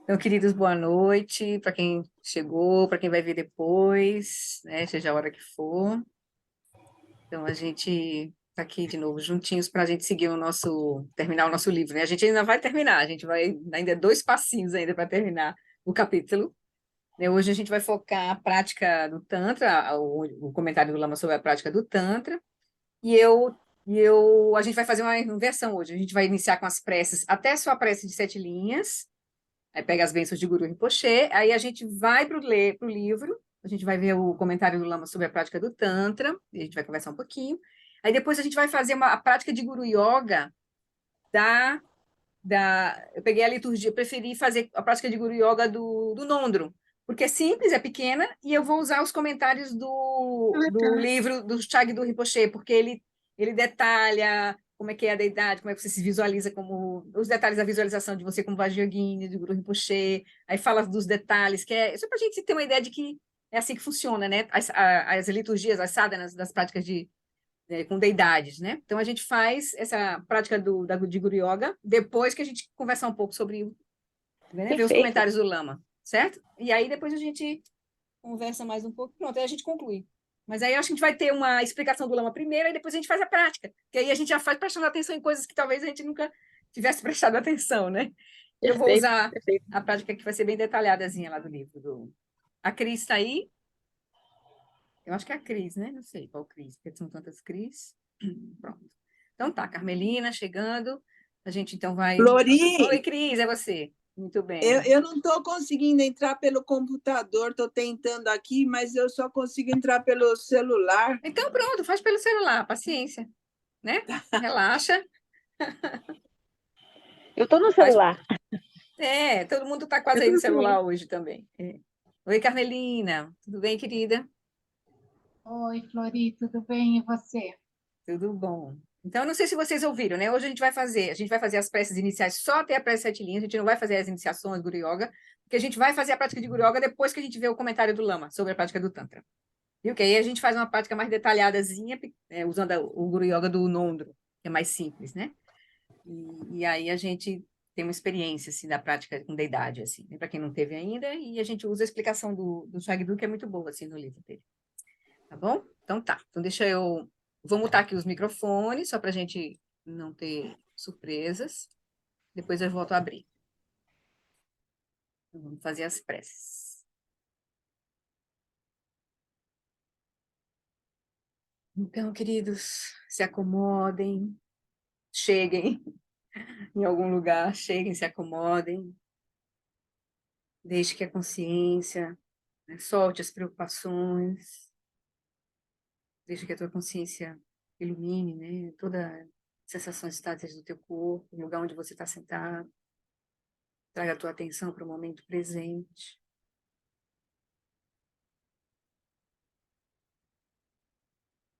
Então, queridos, boa noite para quem chegou, para quem vai ver depois, né, seja a hora que for. Então, a gente está aqui de novo juntinhos para a gente seguir terminar o nosso livro, né? A gente ainda vai terminar, a gente vai, ainda 2 passinhos ainda para terminar o capítulo. Né? Hoje a gente vai focar a prática do Tantra, o comentário do Lama sobre a prática do Tantra, e a gente vai fazer uma inversão hoje. A gente vai iniciar com as preces, até a sua prece de 7 linhas. Aí pega as bênçãos de Guru Rinpoche, aí a gente vai para o livro, a gente vai ver o comentário do Lama sobre a prática do Tantra, e a gente vai conversar um pouquinho. Aí depois a gente vai fazer a prática de Guru Yoga da, eu peguei a liturgia, preferi fazer a prática de Guru Yoga do Nondro, porque é simples, é pequena, e eu vou usar os comentários do livro do Shagdu Rinpoche, porque ele detalha como é que é a deidade, como é que você se visualiza, como os detalhes da visualização de você como Vajrayogini, de Guru Rinpoche, aí fala dos detalhes, que é só para a gente ter uma ideia de que é assim que funciona, né? As liturgias, as sadhanas das práticas com deidades, né? Então a gente faz essa prática de Guru Yoga depois que a gente conversar um pouco sobre, né, ver os Perfeito. comentários do Lama, certo? E aí depois a gente conversa mais um pouco, pronto, aí a gente conclui. Mas aí eu acho que a gente vai ter uma explicação do Lama primeiro, e depois a gente faz a prática, que aí a gente já faz prestando atenção em coisas que talvez a gente nunca tivesse prestado atenção, né? Eu vou Perfeito, usar perfeito. a prática que vai ser bem detalhadazinha lá do livro. A Cris está aí? Eu acho que é a Cris, né? Não sei qual Cris, porque são tantas Cris. Pronto. Então tá, Carmelina chegando. A gente então vai. Oi, Flori, Cris, é você. Muito eu, bem. eu não estou conseguindo entrar pelo computador, estou tentando aqui, mas eu só consigo entrar pelo celular. Então pronto, faz pelo celular, paciência, né? Relaxa. Eu estou no Faz... celular. todo mundo está quase Eu aí tô no no celular. celular hoje também. É. Oi, Carmelina. Tudo bem, querida? Oi, Flori, tudo bem? E você? Tudo bom. Então, eu não sei se vocês ouviram, né? Hoje a gente vai fazer as preces iniciais só até a prece 7 linhas, a gente não vai fazer as iniciações, Guru Yoga, porque a gente vai fazer a prática de Guru Yoga depois que a gente vê o comentário do Lama sobre a prática do Tantra. Viu? Que aí a gente faz uma prática mais detalhadazinha, usando o Guru Yoga do Nondro, que é mais simples, né? E aí a gente tem uma experiência, assim, da prática com deidade, assim, né? Para quem não teve ainda, e a gente usa a explicação do Shagdu, que é muito boa, assim, no livro dele. Tá bom? Então tá. Então deixa eu... Vou mutar aqui os microfones, só para a gente não ter surpresas. Depois eu volto a abrir. Então, vamos fazer as preces. Então, queridos, se acomodem, cheguem em algum lugar, cheguem, se acomodem. Deixe que a consciência, né, solte as preocupações. Deixe que a tua consciência ilumine, né, toda as sensações estáticas do teu corpo, no lugar onde você está sentado. Traga a tua atenção para o momento presente.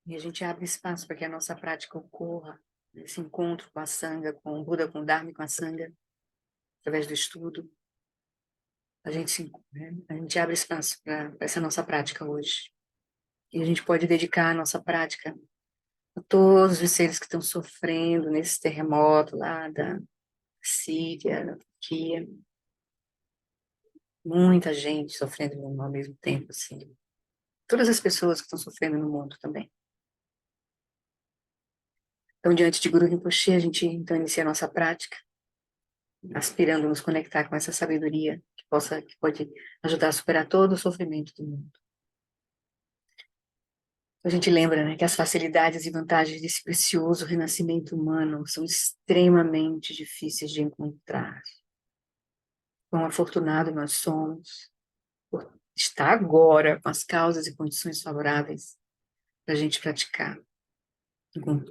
E a gente abre espaço para que a nossa prática ocorra, esse encontro com a Sangha, com o Buda, com o Dharma e com a Sangha, através do estudo. A gente abre espaço para essa nossa prática hoje. E a gente pode dedicar a nossa prática a todos os seres que estão sofrendo nesse terremoto lá da Síria, da Turquia. Muita gente sofrendo ao mesmo tempo, assim. Todas as pessoas que estão sofrendo no mundo também. Então, diante de Guru Rinpoche, a gente então inicia a nossa prática, aspirando a nos conectar com essa sabedoria que pode ajudar a superar todo o sofrimento do mundo. A gente lembra, né, que as facilidades e vantagens desse precioso renascimento humano são extremamente difíceis de encontrar. Quão afortunado nós somos por estar agora com as causas e condições favoráveis para a gente praticar.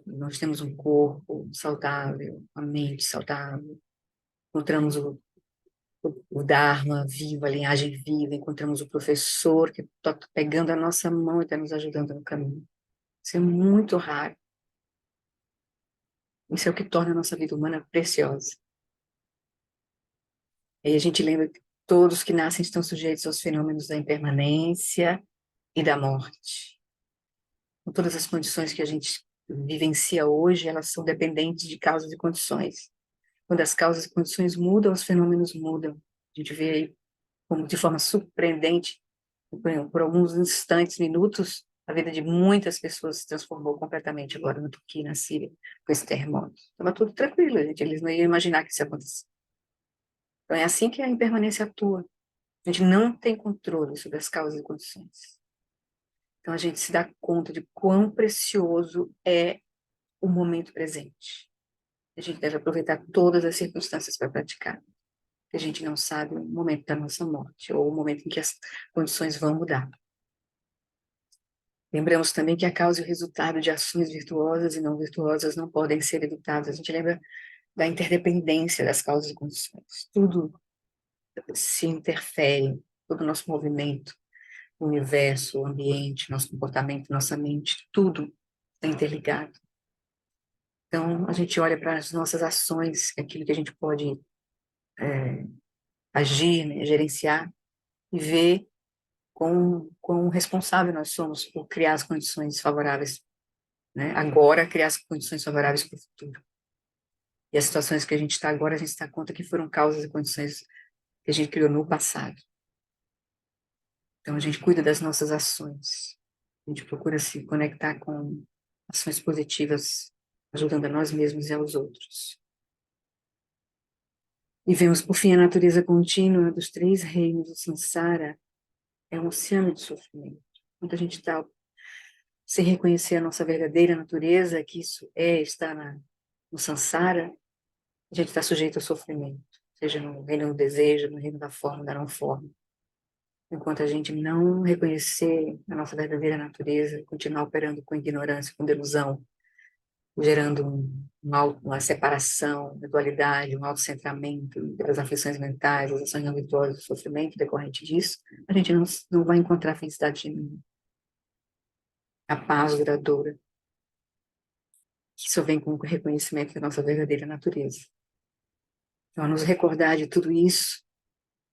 Nós temos um corpo saudável, uma mente saudável, encontramos o Dharma vivo, a linhagem viva, encontramos o professor que está pegando a nossa mão e está nos ajudando no caminho. Isso é muito raro. Isso é o que torna a nossa vida humana preciosa. E aí a gente lembra que todos que nascem estão sujeitos aos fenômenos da impermanência e da morte. Com todas as condições que a gente vivencia hoje, elas são dependentes de causas e condições. Quando as causas e condições mudam, os fenômenos mudam. A gente vê aí como de forma surpreendente, por alguns instantes, minutos, a vida de muitas pessoas se transformou completamente agora na Turquia, na Síria, com esse terremoto. Estava tudo tranquilo, gente. Eles não iam imaginar que isso ia acontecer. Então é assim que a impermanência atua. A gente não tem controle sobre as causas e condições. Então a gente se dá conta de quão precioso é o momento presente. A gente deve aproveitar todas as circunstâncias para praticar. A gente não sabe o momento da nossa morte ou o momento em que as condições vão mudar. Lembramos também que a causa e o resultado de ações virtuosas e não virtuosas não podem ser evitados. A gente lembra da interdependência das causas e condições. Tudo se interfere, todo o nosso movimento, o universo, o ambiente, nosso comportamento, nossa mente, tudo está interligado. Então, a gente olha para as nossas ações, aquilo que a gente pode agir, né, gerenciar, e ver quão responsável nós somos por criar as condições favoráveis, né? Agora, criar as condições favoráveis para o futuro. E as situações que a gente está agora, a gente se dá conta que foram causas e condições que a gente criou no passado. Então, a gente cuida das nossas ações. A gente procura se conectar com ações positivas, ajudando a nós mesmos e aos outros. E vemos, por fim, a natureza contínua dos três reinos do Sansara. É um oceano de sofrimento. Quando a gente está sem reconhecer a nossa verdadeira natureza, que isso está no Sansara, a gente está sujeito ao sofrimento, seja no reino do desejo, no reino da forma, da não forma. Enquanto a gente não reconhecer a nossa verdadeira natureza, continuar operando com ignorância, com delusão, gerando uma separação, uma dualidade, um autocentramento das aflições mentais, as ações não virtuosas, o sofrimento decorrente disso, a gente não vai encontrar felicidade genuína, a paz duradoura, que só vem com o reconhecimento da nossa verdadeira natureza. Então, ao nos recordar de tudo isso,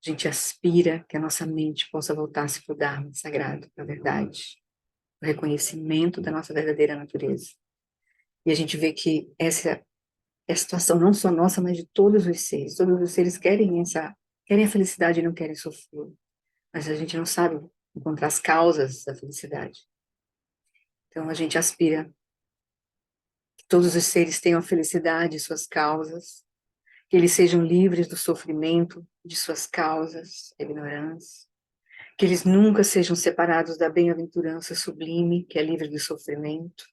a gente aspira que a nossa mente possa voltar-se para o Dharma sagrado, para a verdade, o reconhecimento da nossa verdadeira natureza. E a gente vê que essa é a situação não só nossa, mas de todos os seres. Todos os seres querem a felicidade e não querem sofrer. Mas a gente não sabe encontrar as causas da felicidade. Então a gente aspira que todos os seres tenham a felicidade e suas causas, que eles sejam livres do sofrimento de suas causas, a ignorância, que eles nunca sejam separados da bem-aventurança sublime, que é livre do sofrimento,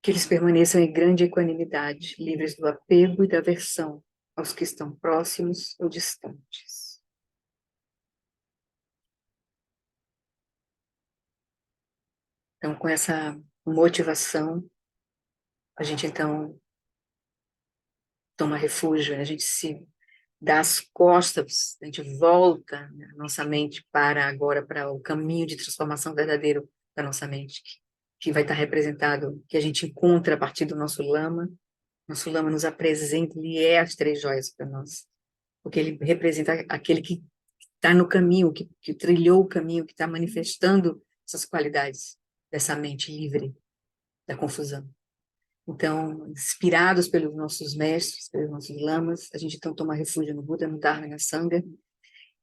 que eles permaneçam em grande equanimidade, livres do apego e da aversão aos que estão próximos ou distantes. Então, com essa motivação, a gente então toma refúgio, a gente se dá as costas, a gente volta, né, a nossa mente para o caminho de transformação verdadeiro da nossa mente, que vai estar representado, que a gente encontra a partir do nosso lama. Nosso lama nos apresenta, ele é as três joias para nós, porque ele representa aquele que está no caminho, que trilhou o caminho, que está manifestando essas qualidades dessa mente livre da confusão. Então, inspirados pelos nossos mestres, pelos nossos lamas, a gente então toma refúgio no Buda, no Dharma e na Sangha,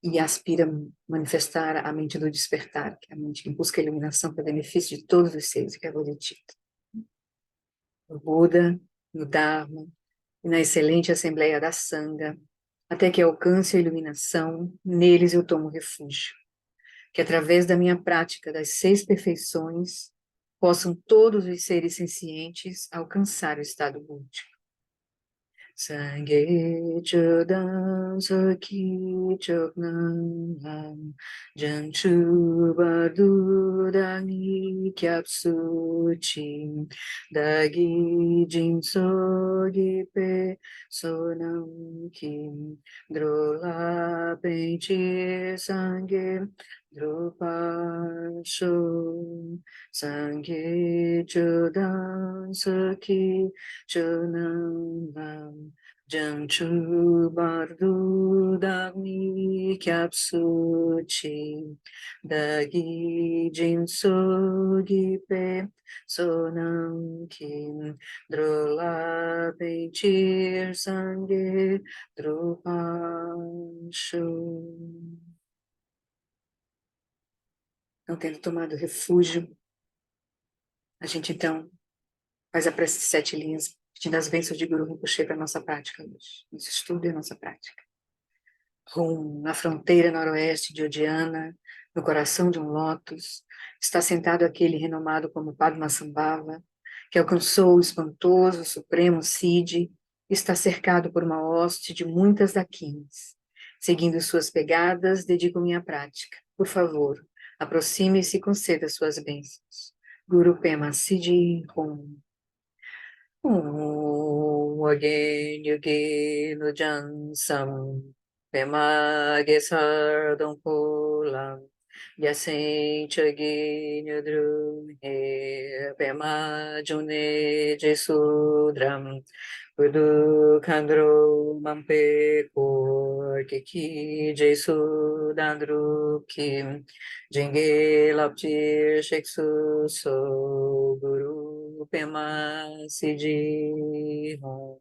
e aspira manifestar a mente do despertar, que é a mente que busca a iluminação para benefício de todos os seres, que é a Bodhicitta. No Buda, no Dharma, e na excelente Assembleia da Sangha, até que alcance a iluminação, neles eu tomo refúgio. Que através da minha prática das 6 perfeições, possam todos os seres sencientes alcançar o estado búdico. Sangye chodam saki choknam lam janchu bardu dangi kyapsu chim dagi jinso gipe sonam kim drola penchi sangye drupasho sangye chodam saki chonam lam Janchu Bardu Dagni Kyapsuchi Dagi Jinso Gipe Sonam Kim Drola Peichir Sangue Drupanshu. Não tendo tomado refúgio, a gente então faz a prece de 7 linhas, pedindo as bênçãos de Guru Rinpoche para a nossa prática hoje, nosso estudo e a nossa prática. Rum, na fronteira noroeste de Odiana, no coração de um lótus, está sentado aquele renomado como Padmasambhava, que alcançou o espantoso supremo Siddhi e está cercado por uma hoste de muitas daquinas. Seguindo suas pegadas, dedico minha prática. Por favor, aproxime-se e conceda suas bênçãos. Guru Pema Siddhi Rum. Again, again, Jansam, Pema Gesardam Pulam, Yasin Chagin Yudrum, Pema June Jesudram, Udu Kandro Mampe Kor, Kiki Jesudandru Kim, Jinge Laptir Sheksu So Guru. Pema Siddhi Hum.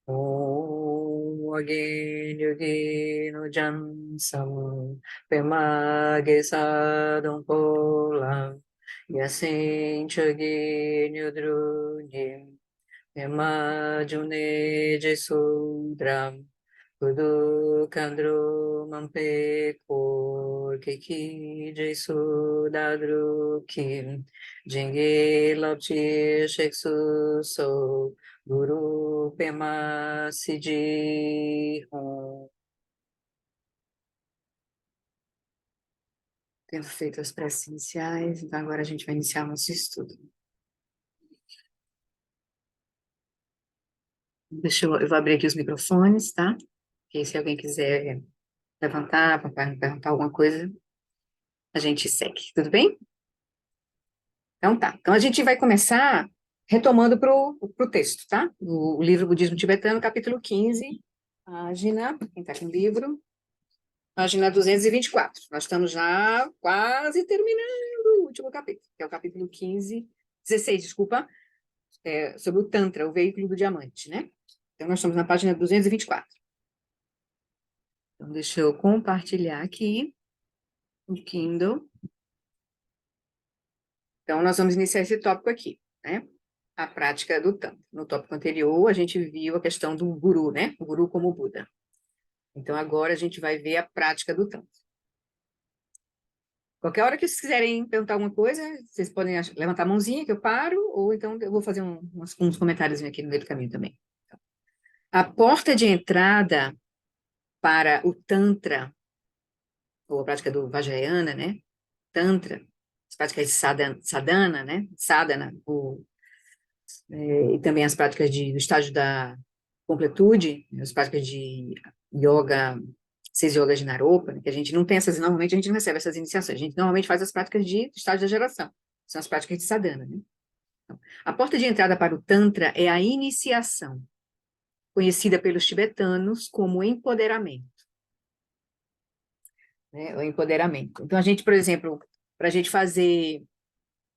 Om Again Yogino Jansam Pema Gesadam Polam Yasin Chagin Yudrunim Pema June Jesudram Kudu Kandru Mampe Kor Kiki Jesu Dadru Kim Jinge Lopti Sheksu So Guru Pema Siddhi Hum. Tendo feito as preces iniciais, então agora a gente vai iniciar o nosso estudo. Eu vou abrir aqui os microfones, tá? Porque se alguém quiser levantar para perguntar alguma coisa, a gente segue, tudo bem? Então tá. Então a gente vai começar retomando para o texto, tá? O livro Budismo Tibetano, capítulo 15, página, quem está com o livro? Página 224. Nós estamos já quase terminando o último capítulo, que é o capítulo 16, desculpa, sobre o Tantra, o veículo do diamante, né? Então nós estamos na página 224. Então deixa eu compartilhar aqui o Kindle. Então nós vamos iniciar esse tópico aqui, né? A prática do Tantra. No tópico anterior, a gente viu a questão do Guru, né? O Guru como Buda. Então, agora a gente vai ver a prática do Tantra. Qualquer hora que vocês quiserem perguntar alguma coisa, vocês podem levantar a mãozinha que eu paro, ou então eu vou fazer uns comentários aqui no meio do caminho também. A porta de entrada para o Tantra, ou a prática do Vajrayana, né? Tantra, as práticas de sadhana, né? Sadhana, e também as práticas do estágio da completude, as práticas de yoga, 6 yogas de Naropa, né, que a gente não tem normalmente a gente não recebe essas iniciações, a gente normalmente faz as práticas de estágio da geração, são as práticas de sadhana, né? Então, a porta de entrada para o Tantra é a iniciação, conhecida pelos tibetanos como empoderamento. Né, o empoderamento. Então, a gente, por exemplo, para a gente fazer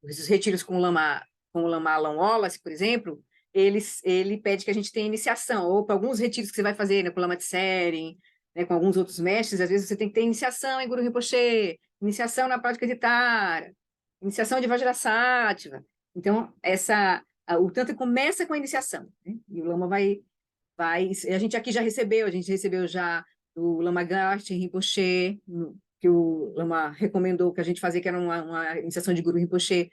os retiros com o Lama Alan Wallace, por exemplo, ele pede que a gente tenha iniciação, ou para alguns retiros que você vai fazer, né, com o Lama Tsering, né, com alguns outros mestres, às vezes você tem que ter iniciação em Guru Rinpoche, iniciação na prática de Tara, iniciação de Vajrasattva. Então, o Tantra começa com a iniciação, né? E o Lama a gente aqui a gente recebeu já o Lama Garten Rinpoche, que o Lama recomendou que a gente fazia, que era uma iniciação de Guru Rinpoche,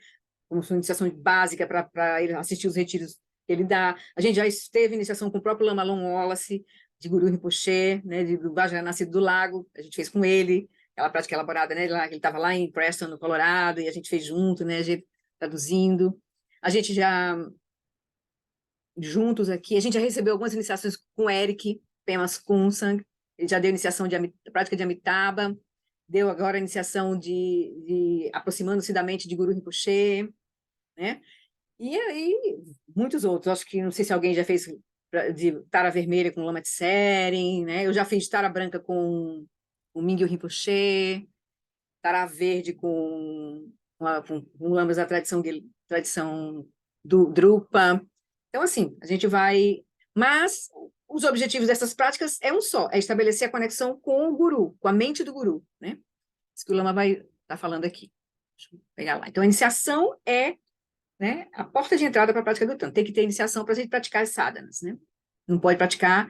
como uma iniciação básica para ele assistir os retiros que ele dá. A gente já teve iniciação com o próprio Lama Alan Wallace, de Guru Rinpoche, né, do Vajra Nascido do Lago, a gente fez com ele, aquela prática elaborada, né, ele estava lá em Preston, no Colorado, e a gente fez junto, né, a gente traduzindo. A gente já, juntos aqui, a gente já recebeu algumas iniciações com o Eric Pemas Kunsang, ele já deu iniciação de prática de Amitabha, deu agora a iniciação de aproximando-se da mente de Guru Rinpoche, né? E aí, muitos outros. Acho que, não sei se alguém já fez de tara vermelha com lama de seren, né? Eu já fiz tara branca com o Mingyu Rinpoche, tara verde com lamas da tradição do Drupa. Então, assim, a gente vai... Mas os objetivos dessas práticas é um só, é estabelecer a conexão com o guru, com a mente do guru, né? Isso que o Lama vai estar falando aqui. Deixa eu pegar lá. Então, a iniciação é, né, a porta de entrada para a prática do Tantra. Tem que ter iniciação para a gente praticar as sadhanas, né? Não pode praticar...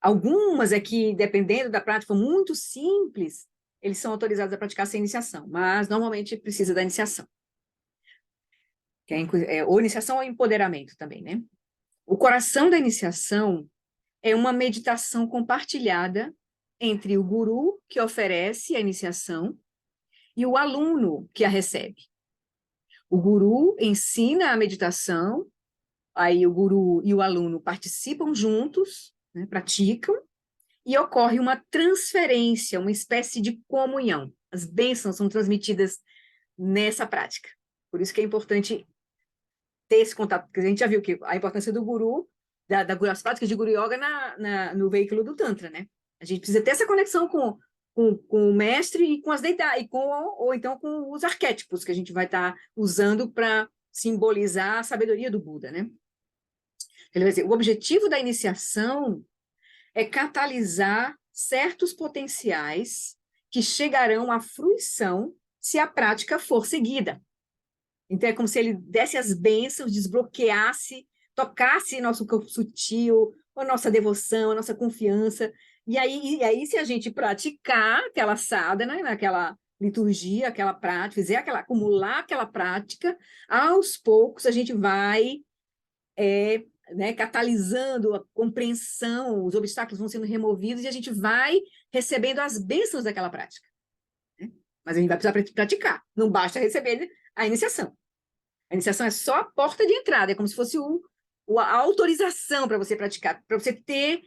Algumas é que, dependendo da prática muito simples, eles são autorizados a praticar sem iniciação, mas normalmente precisa da iniciação. Que ou iniciação ou empoderamento também, né? O coração da iniciação é uma meditação compartilhada entre o guru, que oferece a iniciação, e o aluno, que a recebe. O guru ensina a meditação, aí o guru e o aluno participam juntos, né, praticam, e ocorre uma transferência, uma espécie de comunhão. As bênçãos são transmitidas nessa prática. Por isso que é importante ter esse contato, porque a gente já viu que a importância do guru, das práticas de Guru Yoga no veículo do Tantra, né? A gente precisa ter essa conexão com o mestre e com as deidades, ou então com os arquétipos que a gente vai estar usando para simbolizar a sabedoria do Buda, né? Ele vai dizer, o objetivo da iniciação é catalisar certos potenciais que chegarão à fruição se a prática for seguida. Então, é como se ele desse as bênçãos, desbloqueasse, tocasse nosso corpo sutil, a nossa devoção, a nossa confiança. E aí se a gente praticar aquela sadhana, naquela liturgia, aquela prática, acumular aquela prática, aos poucos a gente vai né, catalisando a compreensão, os obstáculos vão sendo removidos e a gente vai recebendo as bênçãos daquela prática. Né? Mas a gente vai precisar praticar, não basta receber a iniciação. A iniciação é só a porta de entrada, é como se fosse a autorização para você praticar, para você ter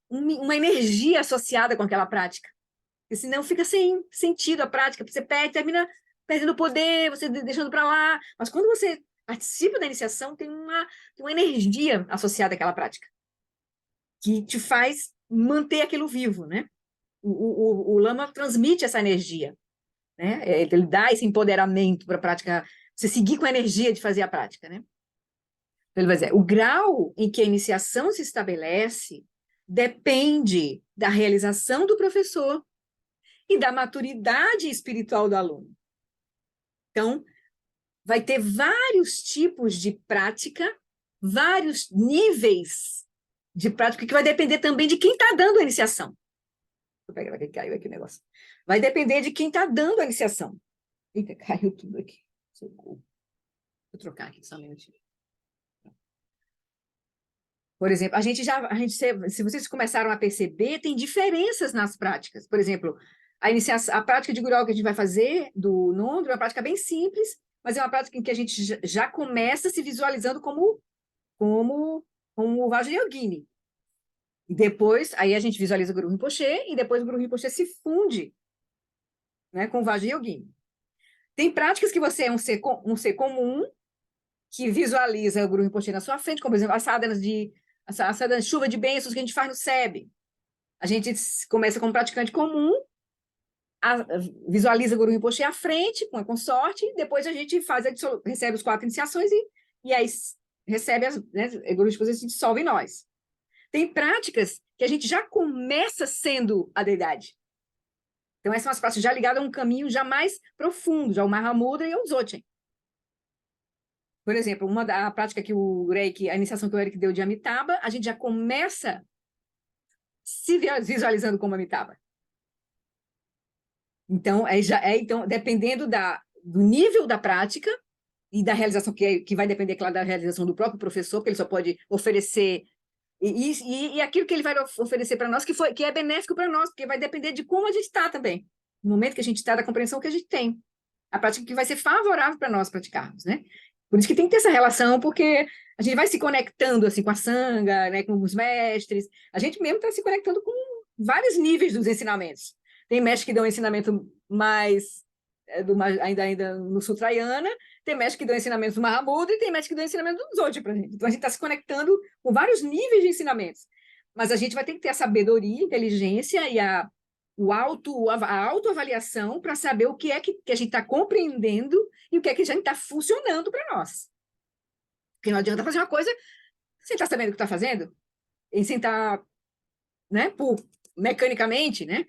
uma energia associada com aquela prática. Porque senão fica sem sentido a prática, você termina perdendo o poder, você deixando para lá. Mas quando você participa da iniciação, tem uma energia associada àquela prática, que te faz manter aquilo vivo, né? O Lama transmite essa energia, né? Ele dá esse empoderamento para a prática, você seguir com a energia de fazer a prática, né? Então, ele vai dizer, o grau em que a iniciação se estabelece depende da realização do professor e da maturidade espiritual do aluno. Então, vai ter vários tipos de prática, vários níveis de prática, que vai depender também de quem está dando a iniciação. Vou pegar aqui, caiu aqui o negócio. Vai depender de quem está dando a iniciação. Eita, caiu tudo aqui. Socorro. Vou trocar aqui só um minutinho. Por exemplo, se vocês começaram a perceber, tem diferenças nas práticas. Por exemplo, a prática de Guru Yoga que a gente vai fazer do Nondro é uma prática bem simples, mas é uma prática em que a gente já começa se visualizando como o Vajrayogini. E depois, aí a gente visualiza o Guru Rinpoche, e depois o Guru Rinpoche se funde, né, com o Vajrayogini. Tem práticas que você é um ser comum, que visualiza o Guru Rinpoche na sua frente, como, por exemplo, as sadhanas de chuva de bênçãos que a gente faz no SEB. A gente começa como praticante comum, visualiza o Guru Rinpoche à frente, com a consorte, depois a gente recebe as 4 iniciações e aí recebe o Guru Rinpoche se dissolve em nós. Tem práticas que a gente já começa sendo a deidade. Então, essas são as práticas já ligadas a um caminho já mais profundo, já o Mahamudra e o Dzogchen. Por exemplo, a prática que a iniciação que o Eric deu de Amitabha, a gente já começa se visualizando como Amitabha. Então, então dependendo do nível da prática e da realização, que vai depender, claro, da realização do próprio professor, porque ele só pode oferecer, e aquilo que ele vai oferecer para nós, que é benéfico para nós, porque vai depender de como a gente está também, no momento que a gente está, da compreensão que a gente tem. A prática que vai ser favorável para nós praticarmos, né? Por isso que tem que ter essa relação, porque a gente vai se conectando assim, com a Sangha, né, com os mestres. A gente mesmo está se conectando com vários níveis dos ensinamentos. Tem mestres que dão um ensinamento mais ainda no Sutrayana, tem mestre que dão ensinamentos do Mahamudra e tem mestre que dão ensinamentos do Dzogchen para a gente. Então, a gente está se conectando com vários níveis de ensinamentos. Mas a gente vai ter que ter a sabedoria, a inteligência e a autoavaliação para saber o que é que a gente está compreendendo e o que é que já está funcionando para nós. Porque não adianta fazer uma coisa sem estar sabendo o que está fazendo, e sem estar, né, mecanicamente, né?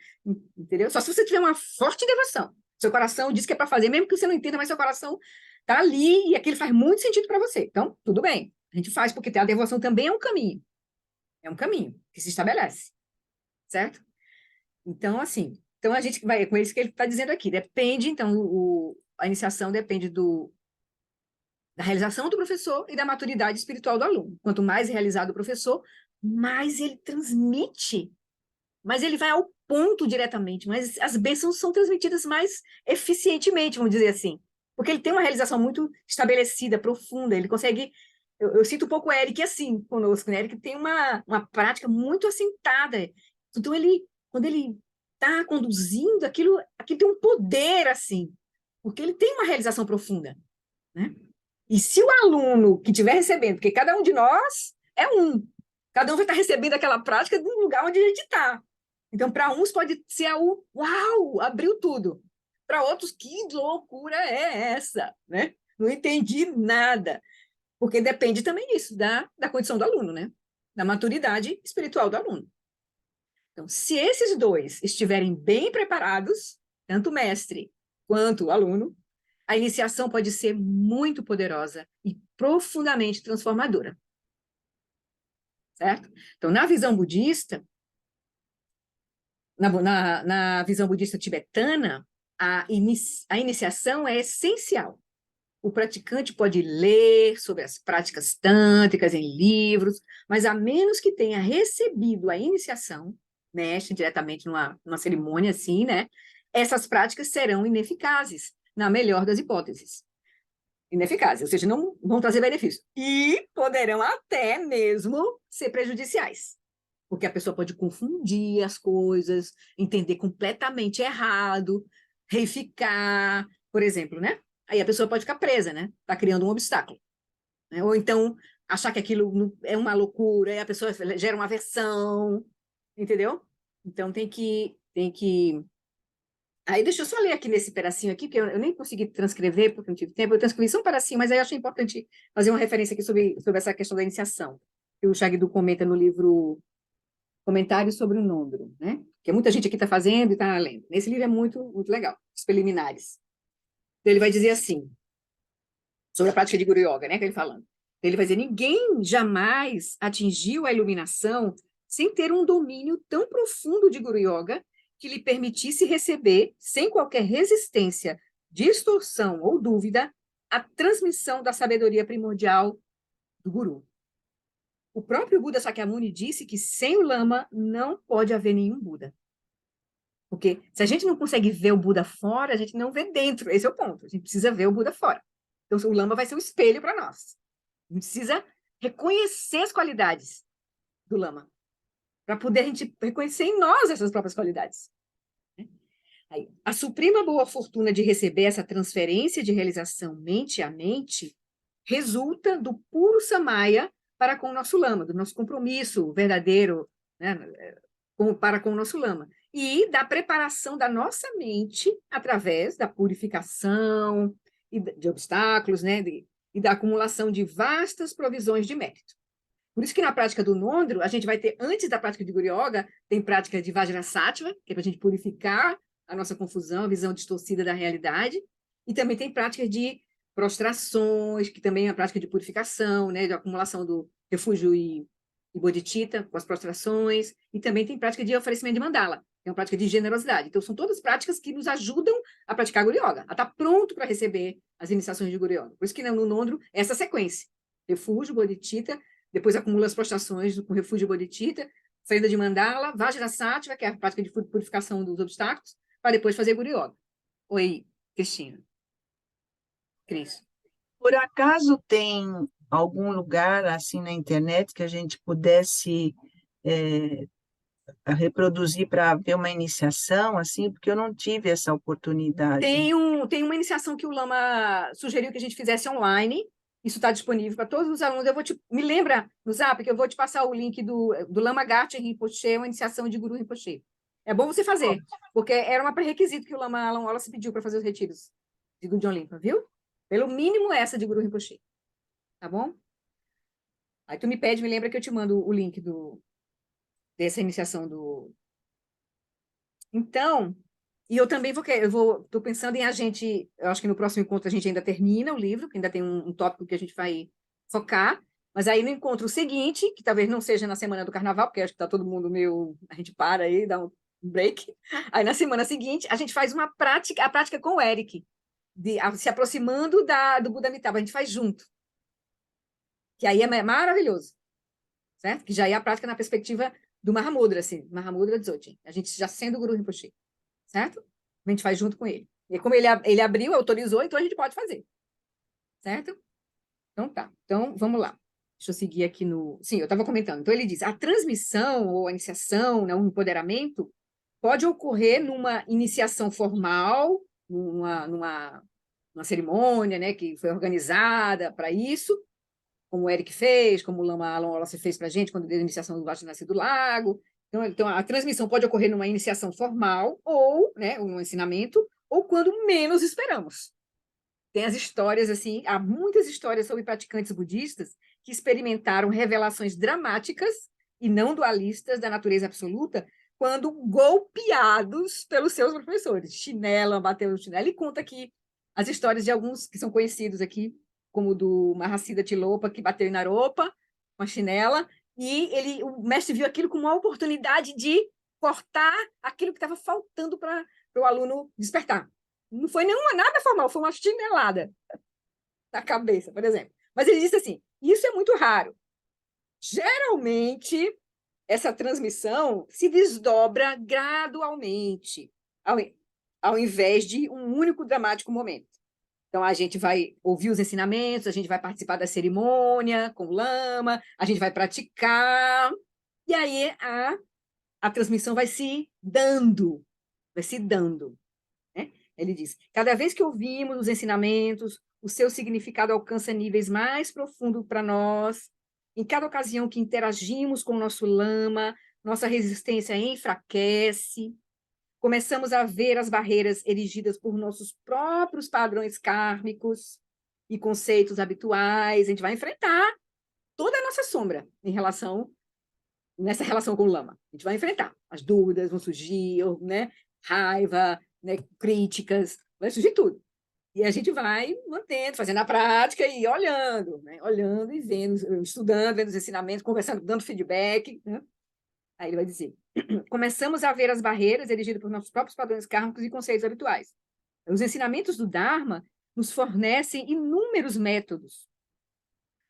Entendeu? Só se você tiver uma forte devoção. Seu coração diz que é para fazer, mesmo que você não entenda, mas seu coração está ali e aquilo faz muito sentido para você. Então, tudo bem. A gente faz porque a devoção também é um caminho. É um caminho que se estabelece. Certo? Então, assim, então a gente vai com isso que ele está dizendo aqui. Depende, então, a iniciação depende da realização do professor e da maturidade espiritual do aluno. Quanto mais realizado o professor, mais ele transmite, mais ele vai ao ponto diretamente, mas as bênçãos são transmitidas mais eficientemente, vamos dizer assim, porque ele tem uma realização muito estabelecida, profunda, ele consegue... Eu sinto um pouco o Eric assim, conosco, né? O Eric tem uma prática muito assentada, então quando ele está conduzindo, aquilo tem um poder, assim, porque ele tem uma realização profunda, né? E se o aluno que estiver recebendo, porque cada um de nós é um, cada um vai estar recebendo aquela prática do lugar onde a gente está. Então, para uns pode ser uau, abriu tudo. Para outros, que loucura é essa, né? Não entendi nada. Porque depende também disso, da condição do aluno, né? Da maturidade espiritual do aluno. Então, se esses dois estiverem bem preparados, tanto o mestre quanto o aluno, a iniciação pode ser muito poderosa e profundamente transformadora. Certo? Então, na visão budista, na visão budista tibetana, a iniciação é essencial. O praticante pode ler sobre as práticas tântricas em livros, mas a menos que tenha recebido a iniciação, mestre diretamente numa cerimônia assim, né? Essas práticas serão ineficazes, na melhor das hipóteses. Ineficazes, ou seja, não vão trazer benefício. E poderão até mesmo ser prejudiciais, porque a pessoa pode confundir as coisas, entender completamente errado, reificar, por exemplo, né? Aí a pessoa pode ficar presa, né? Está criando um obstáculo. Né? Ou então achar que aquilo é uma loucura, e a pessoa gera uma aversão, entendeu? Então tem que... Aí deixa eu só ler aqui nesse pedacinho aqui, porque eu nem consegui transcrever, porque não tive tempo, eu transcrevi só um pedacinho, mas aí eu achei importante fazer uma referência aqui sobre essa questão da iniciação, que o Shagdu comenta no livro Comentários sobre o Nondro, né? Que muita gente aqui está fazendo e está lendo. Nesse livro é muito, muito legal, os preliminares. Então, ele vai dizer assim, sobre a prática de Guru Yoga, né, que ele falando. Ele vai dizer, ninguém jamais atingiu a iluminação sem ter um domínio tão profundo de Guru Yoga que lhe permitisse receber, sem qualquer resistência, distorção ou dúvida, a transmissão da sabedoria primordial do Guru. O próprio Buda Sakyamuni disse que sem o Lama não pode haver nenhum Buda. Porque se a gente não consegue ver o Buda fora, a gente não vê dentro. Esse é o ponto. A gente precisa ver o Buda fora. Então, o Lama vai ser um espelho para nós. A gente precisa reconhecer as qualidades do Lama, para poder a gente reconhecer em nós essas próprias qualidades. Aí, a suprema boa fortuna de receber essa transferência de realização mente a mente resulta do puro samaya para com o nosso Lama, do nosso compromisso verdadeiro, né, para com o nosso Lama, e da preparação da nossa mente através da purificação e de obstáculos, né, e da acumulação de vastas provisões de mérito. Por isso que na prática do Nondro, a gente vai ter, antes da prática de Guru Yoga, tem prática de Vajrasattva, que é para a gente purificar a nossa confusão, a visão distorcida da realidade, e também tem prática de prostrações, que também é a prática de purificação, né, de acumulação do refúgio e bodhicitta, com as prostrações, e também tem prática de oferecimento de mandala, que é uma prática de generosidade. Então, são todas práticas que nos ajudam a praticar Guru Yoga, a estar pronto para receber as iniciações de Guru Yoga. Por isso que no Nondro, essa sequência, refúgio, bodhicitta, depois acumula as prostrações com refúgio e bodhicitta, saída de mandala, Vajrasattva, que é a prática de purificação dos obstáculos, para depois fazer Guru Yoga. Oi, Cristina. Cris. Por acaso tem algum lugar assim na internet que a gente pudesse reproduzir para ver uma iniciação, assim, porque eu não tive essa oportunidade. Tem uma iniciação que o Lama sugeriu que a gente fizesse online. Isso está disponível para todos os alunos. Me lembra no Zap que eu vou te passar o link do Lama Garten Rinpoche, uma iniciação de Guru Rinpoche. É bom você fazer, porque era um pré-requisito que o Lama Alan Wallace pediu para fazer os retiros do John Limpa, viu? Pelo mínimo essa de Guru Rinpoche. Tá bom? Aí tu me pede, me lembra que eu te mando o link dessa iniciação do... Então, e eu também estou pensando em eu acho que no próximo encontro a gente ainda termina o livro, que ainda tem um tópico que a gente vai focar, mas aí no encontro seguinte, que talvez não seja na semana do carnaval, porque acho que está todo mundo meio... A gente para aí, dá um break. Aí na semana seguinte a gente faz a prática com o Eric, se aproximando do Buda Amitabha, a gente faz junto. Que aí é maravilhoso, certo? Que já é a prática na perspectiva do Mahamudra, assim, Mahamudra Dzogchen. A gente já sendo o Guru Rinpoche, certo? A gente faz junto com ele. E como ele abriu, autorizou, então a gente pode fazer, certo? Então tá. Então, vamos lá. Deixa eu seguir aqui no... Sim, eu estava comentando. Então, ele diz, a transmissão ou a iniciação, né, o empoderamento, pode ocorrer numa iniciação formal, numa cerimônia, né, que foi organizada para isso, como o Eric fez, como o Lama Alan Wallace fez para a gente quando deu a iniciação do Vaticínio do Lago. Então, a transmissão pode ocorrer numa iniciação formal, ou, né, um ensinamento, ou quando menos esperamos. Tem as histórias, assim, há muitas histórias sobre praticantes budistas que experimentaram revelações dramáticas e não dualistas da natureza absoluta quando golpeados pelos seus professores. Chinela, bateu no chinelo, e conta aqui as histórias de alguns que são conhecidos aqui, como o do Mahasiddha Tilopa, que bateu em Naropa, com a chinela, e o mestre viu aquilo como uma oportunidade de cortar aquilo que estava faltando para o aluno despertar. Não foi nada formal, foi uma chinelada na cabeça, por exemplo. Mas ele disse assim, isso é muito raro. Geralmente, essa transmissão se desdobra gradualmente, ao invés de um único dramático momento. Então, a gente vai ouvir os ensinamentos, a gente vai participar da cerimônia com o lama, a gente vai praticar, e aí a transmissão vai se dando, né? Ele diz, cada vez que ouvimos os ensinamentos, o seu significado alcança níveis mais profundos para nós. Em cada ocasião que interagimos com o nosso lama, nossa resistência enfraquece, começamos a ver as barreiras erigidas por nossos próprios padrões kármicos e conceitos habituais. A gente vai enfrentar toda a nossa sombra nessa relação com o lama. A gente vai enfrentar. As dúvidas vão surgir, né? Raiva, né? Críticas, vai surgir tudo. E a gente vai mantendo, fazendo a prática e olhando, né? Olhando e vendo, estudando, vendo os ensinamentos, conversando, dando feedback, né? Aí ele vai dizer, começamos a ver as barreiras erigidas por nossos próprios padrões kármicos e conceitos habituais. Os ensinamentos do Dharma nos fornecem inúmeros métodos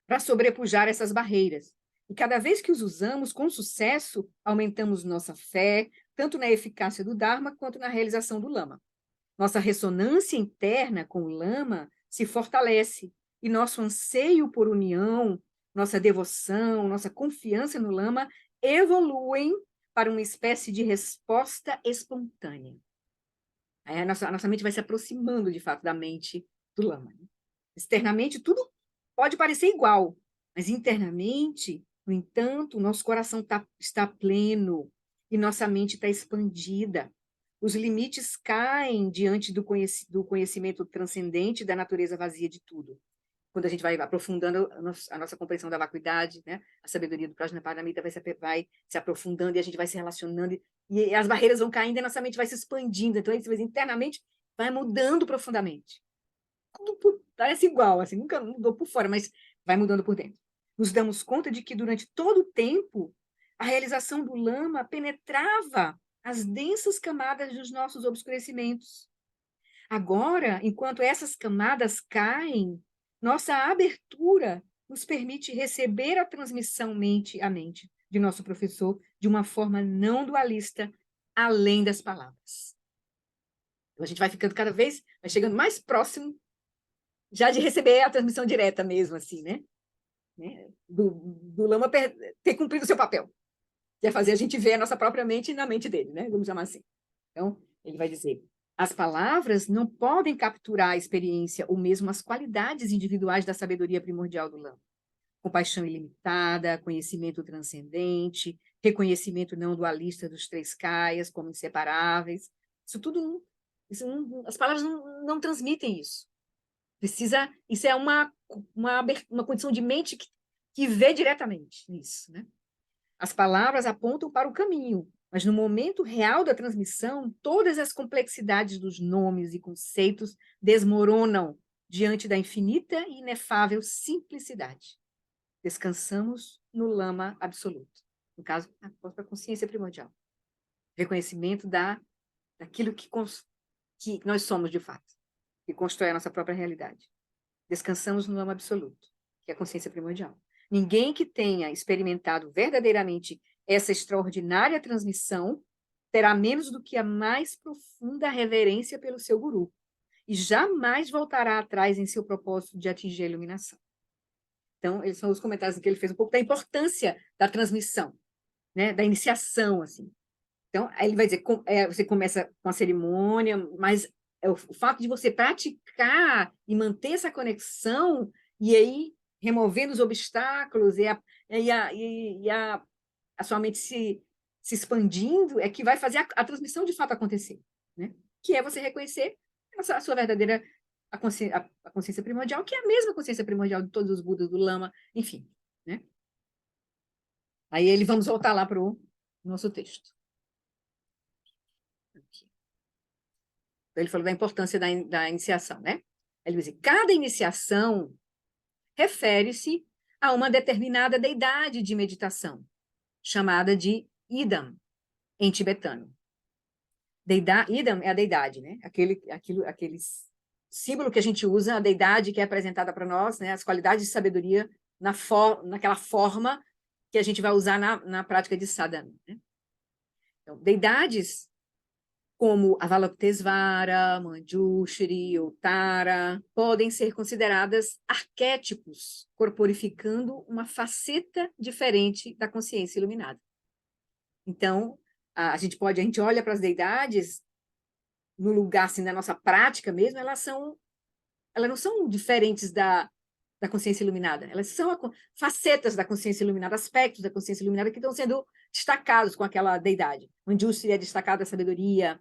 para sobrepujar essas barreiras. E cada vez que os usamos com sucesso, aumentamos nossa fé, tanto na eficácia do Dharma quanto na realização do Lama. Nossa ressonância interna com o Lama se fortalece e nosso anseio por união, nossa devoção, nossa confiança no Lama evoluem para uma espécie de resposta espontânea. Aí a nossa mente vai se aproximando, de fato, da mente do Lama. Externamente, tudo pode parecer igual, mas internamente, no entanto, o nosso coração está pleno e nossa mente está expandida. Os limites caem diante do conhecimento transcendente da natureza vazia de tudo. Quando a gente vai aprofundando a nossa compreensão da vacuidade, né? A sabedoria do Prajnaparamita vai se aprofundando e a gente vai se relacionando e as barreiras vão caindo e a nossa mente vai se expandindo. Então, internamente, vai mudando profundamente. Tudo parece igual, assim, nunca mudou por fora, mas vai mudando por dentro. Nos damos conta de que durante todo o tempo, a realização do Lama penetrava as densas camadas dos nossos obscurecimentos. Agora, enquanto essas camadas caem, nossa abertura nos permite receber a transmissão mente a mente de nosso professor de uma forma não dualista, além das palavras. Então, a gente vai ficando vai chegando mais próximo já de receber a transmissão direta mesmo, assim, né? Do Lama ter cumprido o seu papel. que é fazer a gente ver a nossa própria mente na mente dele, né? Vamos chamar assim. Então, ele vai dizer, as palavras não podem capturar a experiência ou mesmo as qualidades individuais da sabedoria primordial do Lama. Compaixão ilimitada, conhecimento transcendente, reconhecimento não dualista dos três kayas como inseparáveis. Isso tudo, as palavras não transmitem isso. Isso é uma condição de mente que vê diretamente isso, né? As palavras apontam para o caminho, mas no momento real da transmissão, todas as complexidades dos nomes e conceitos desmoronam diante da infinita e inefável simplicidade. Descansamos no Lama absoluto. No caso, a própria consciência primordial. Reconhecimento daquilo que nós somos de fato, que constrói a nossa própria realidade. Descansamos no Lama absoluto, que é a consciência primordial. Ninguém que tenha experimentado verdadeiramente essa extraordinária transmissão terá menos do que a mais profunda reverência pelo seu guru e jamais voltará atrás em seu propósito de atingir a iluminação. Então, esses são os comentários que ele fez um pouco da importância da transmissão, né, da iniciação, assim. Então, aí ele vai dizer, você começa com a cerimônia, mas o fato de você praticar e manter essa conexão, e aí removendo os obstáculos, e a sua mente se expandindo, é que vai fazer a transmissão de fato acontecer, né? Que é você reconhecer a sua verdadeira a consciência primordial, que é a mesma consciência primordial de todos os Budas, do Lama, enfim, né? Aí vamos voltar lá para o nosso texto. Aqui. Então, ele falou da importância da iniciação, né? Ele diz, cada iniciação refere-se a uma determinada deidade de meditação, chamada de Idam, em tibetano. Idam é a deidade, né? Aquele símbolo que a gente usa, a deidade que é apresentada para nós, né? As qualidades de sabedoria naquela forma que a gente vai usar na prática de sadhana, né? Então, deidades como Avalokitesvara, Manjushri ou Tara, podem ser consideradas arquétipos, corporificando uma faceta diferente da consciência iluminada. Então, a gente olha para as deidades no lugar, assim, da nossa prática mesmo, elas não são diferentes da consciência iluminada, elas são facetas da consciência iluminada, aspectos da consciência iluminada que estão sendo destacados com aquela deidade. Manjushri é destacada a sabedoria,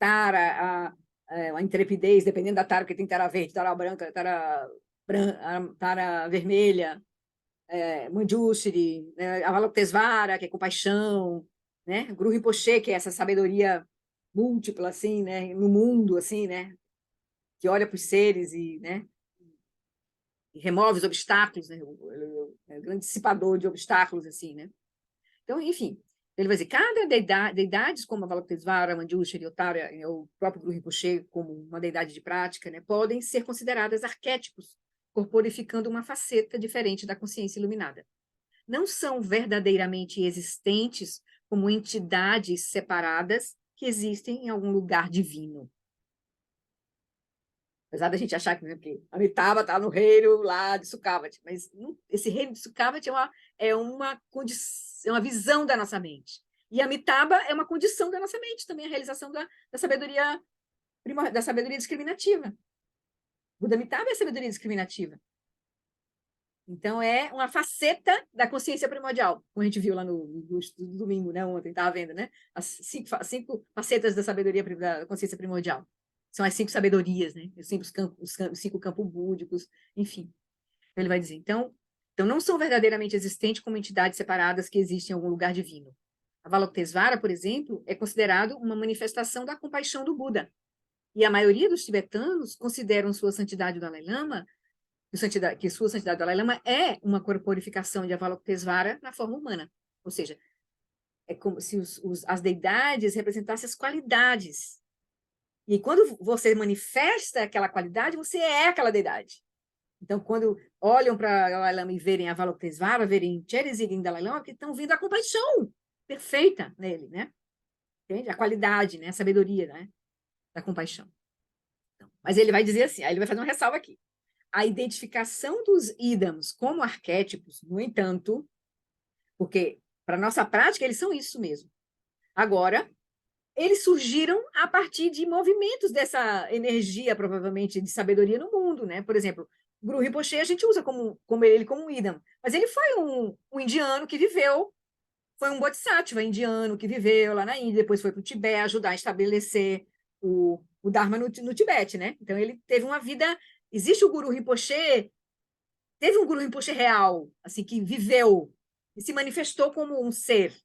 Tara, a intrepidez, dependendo da Tara, porque tem Tara verde, Tara branca, Tara vermelha, Manjushri, Avalokitesvara, que é compaixão, né? Guru Rinpoche, que é essa sabedoria múltipla, assim, né? No mundo, assim, né? Que olha para os seres né? E remove os obstáculos, né? O grande dissipador de obstáculos, assim, né? Então, enfim, ele vai dizer, cada deidades como Avalokitesvara, Manjushri, Tara, o próprio Guru Rinpoche, como uma deidade de prática, né, podem ser consideradas arquétipos, corporificando uma faceta diferente da consciência iluminada. Não são verdadeiramente existentes como entidades separadas que existem em algum lugar divino. Apesar da gente achar que Amitabha está no reino lá de Sukhavati, mas esse reino de Sukhavati é uma visão da nossa mente. E Amitabha é uma condição da nossa mente, também a realização da sabedoria discriminativa. Buda Amitabha é a sabedoria discriminativa. Então, é uma faceta da consciência primordial, como a gente viu lá no domingo, né, ontem, estava vendo, né? As cinco facetas da sabedoria da consciência primordial. São as 5 sabedorias, né? Os 5 campos búdicos, enfim. Então, ele vai dizer, então não são verdadeiramente existentes como entidades separadas que existem em algum lugar divino. Avalokitesvara, por exemplo, é considerado uma manifestação da compaixão do Buda. E a maioria dos tibetanos consideram sua santidade o Dalai Lama, que sua santidade Dalai Lama é uma corporificação de Avalokitesvara na forma humana. Ou seja, é como se as deidades representassem as qualidades. E quando você manifesta aquela qualidade, você é aquela deidade. Então, quando olham para Dalai Lama e verem Avalokitesvara, verem Cherizig em Dalai Lama, que estão vendo a compaixão perfeita nele, né? Entende? A qualidade, né? A sabedoria, né? Da compaixão. Então, mas ele vai dizer assim, aí ele vai fazer uma ressalva aqui. A identificação dos idams como arquétipos, no entanto, porque para a nossa prática, eles são isso mesmo. Agora, eles surgiram a partir de movimentos dessa energia, provavelmente, de sabedoria no mundo, né? Por exemplo, o Guru Rinpoche a gente usa ele como um idam, mas ele foi um indiano que viveu, foi um bodhisattva indiano que viveu lá na Índia, depois foi para o Tibete ajudar a estabelecer o Dharma no Tibete, né? Então ele teve uma vida. Existe o Guru Rinpoche, teve um Guru Rinpoche real, assim, que viveu e se manifestou como um ser.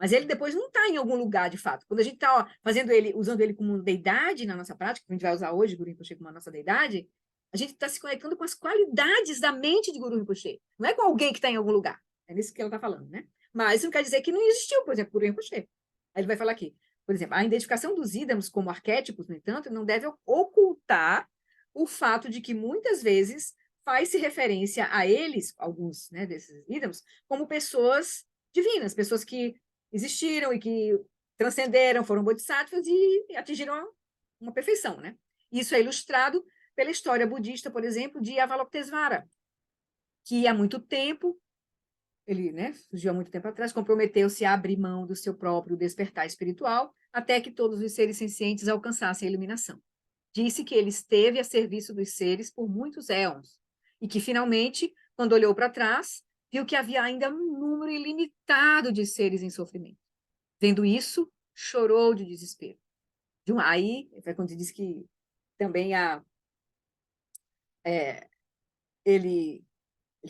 Mas ele depois não está em algum lugar, de fato. Quando a gente está fazendo ele, usando ele como deidade na nossa prática, que a gente vai usar hoje, Guru Rinpoche como a nossa deidade, a gente está se conectando com as qualidades da mente de Guru Rinpoche. Não é com alguém que está em algum lugar. É nisso que ela está falando, né? Mas isso não quer dizer que não existiu, por exemplo, Guru Rinpoche. Aí ele vai falar aqui, por exemplo, a identificação dos idams como arquétipos, no entanto, não deve ocultar o fato de que muitas vezes faz-se referência a eles, alguns, né, desses idams, como pessoas divinas, pessoas que existiram e que transcenderam, foram bodhisattvas e atingiram uma perfeição, né? Isso é ilustrado pela história budista, por exemplo, de Avalokitesvara, que há muito tempo, ele, né, surgiu há muito tempo atrás, comprometeu-se a abrir mão do seu próprio despertar espiritual até que todos os seres sencientes alcançassem a iluminação. Disse que ele esteve a serviço dos seres por muitos éons e que, finalmente, quando olhou para trás, viu que havia ainda um número ilimitado de seres em sofrimento. Vendo isso, chorou de desespero. Aí, foi quando diz que também ele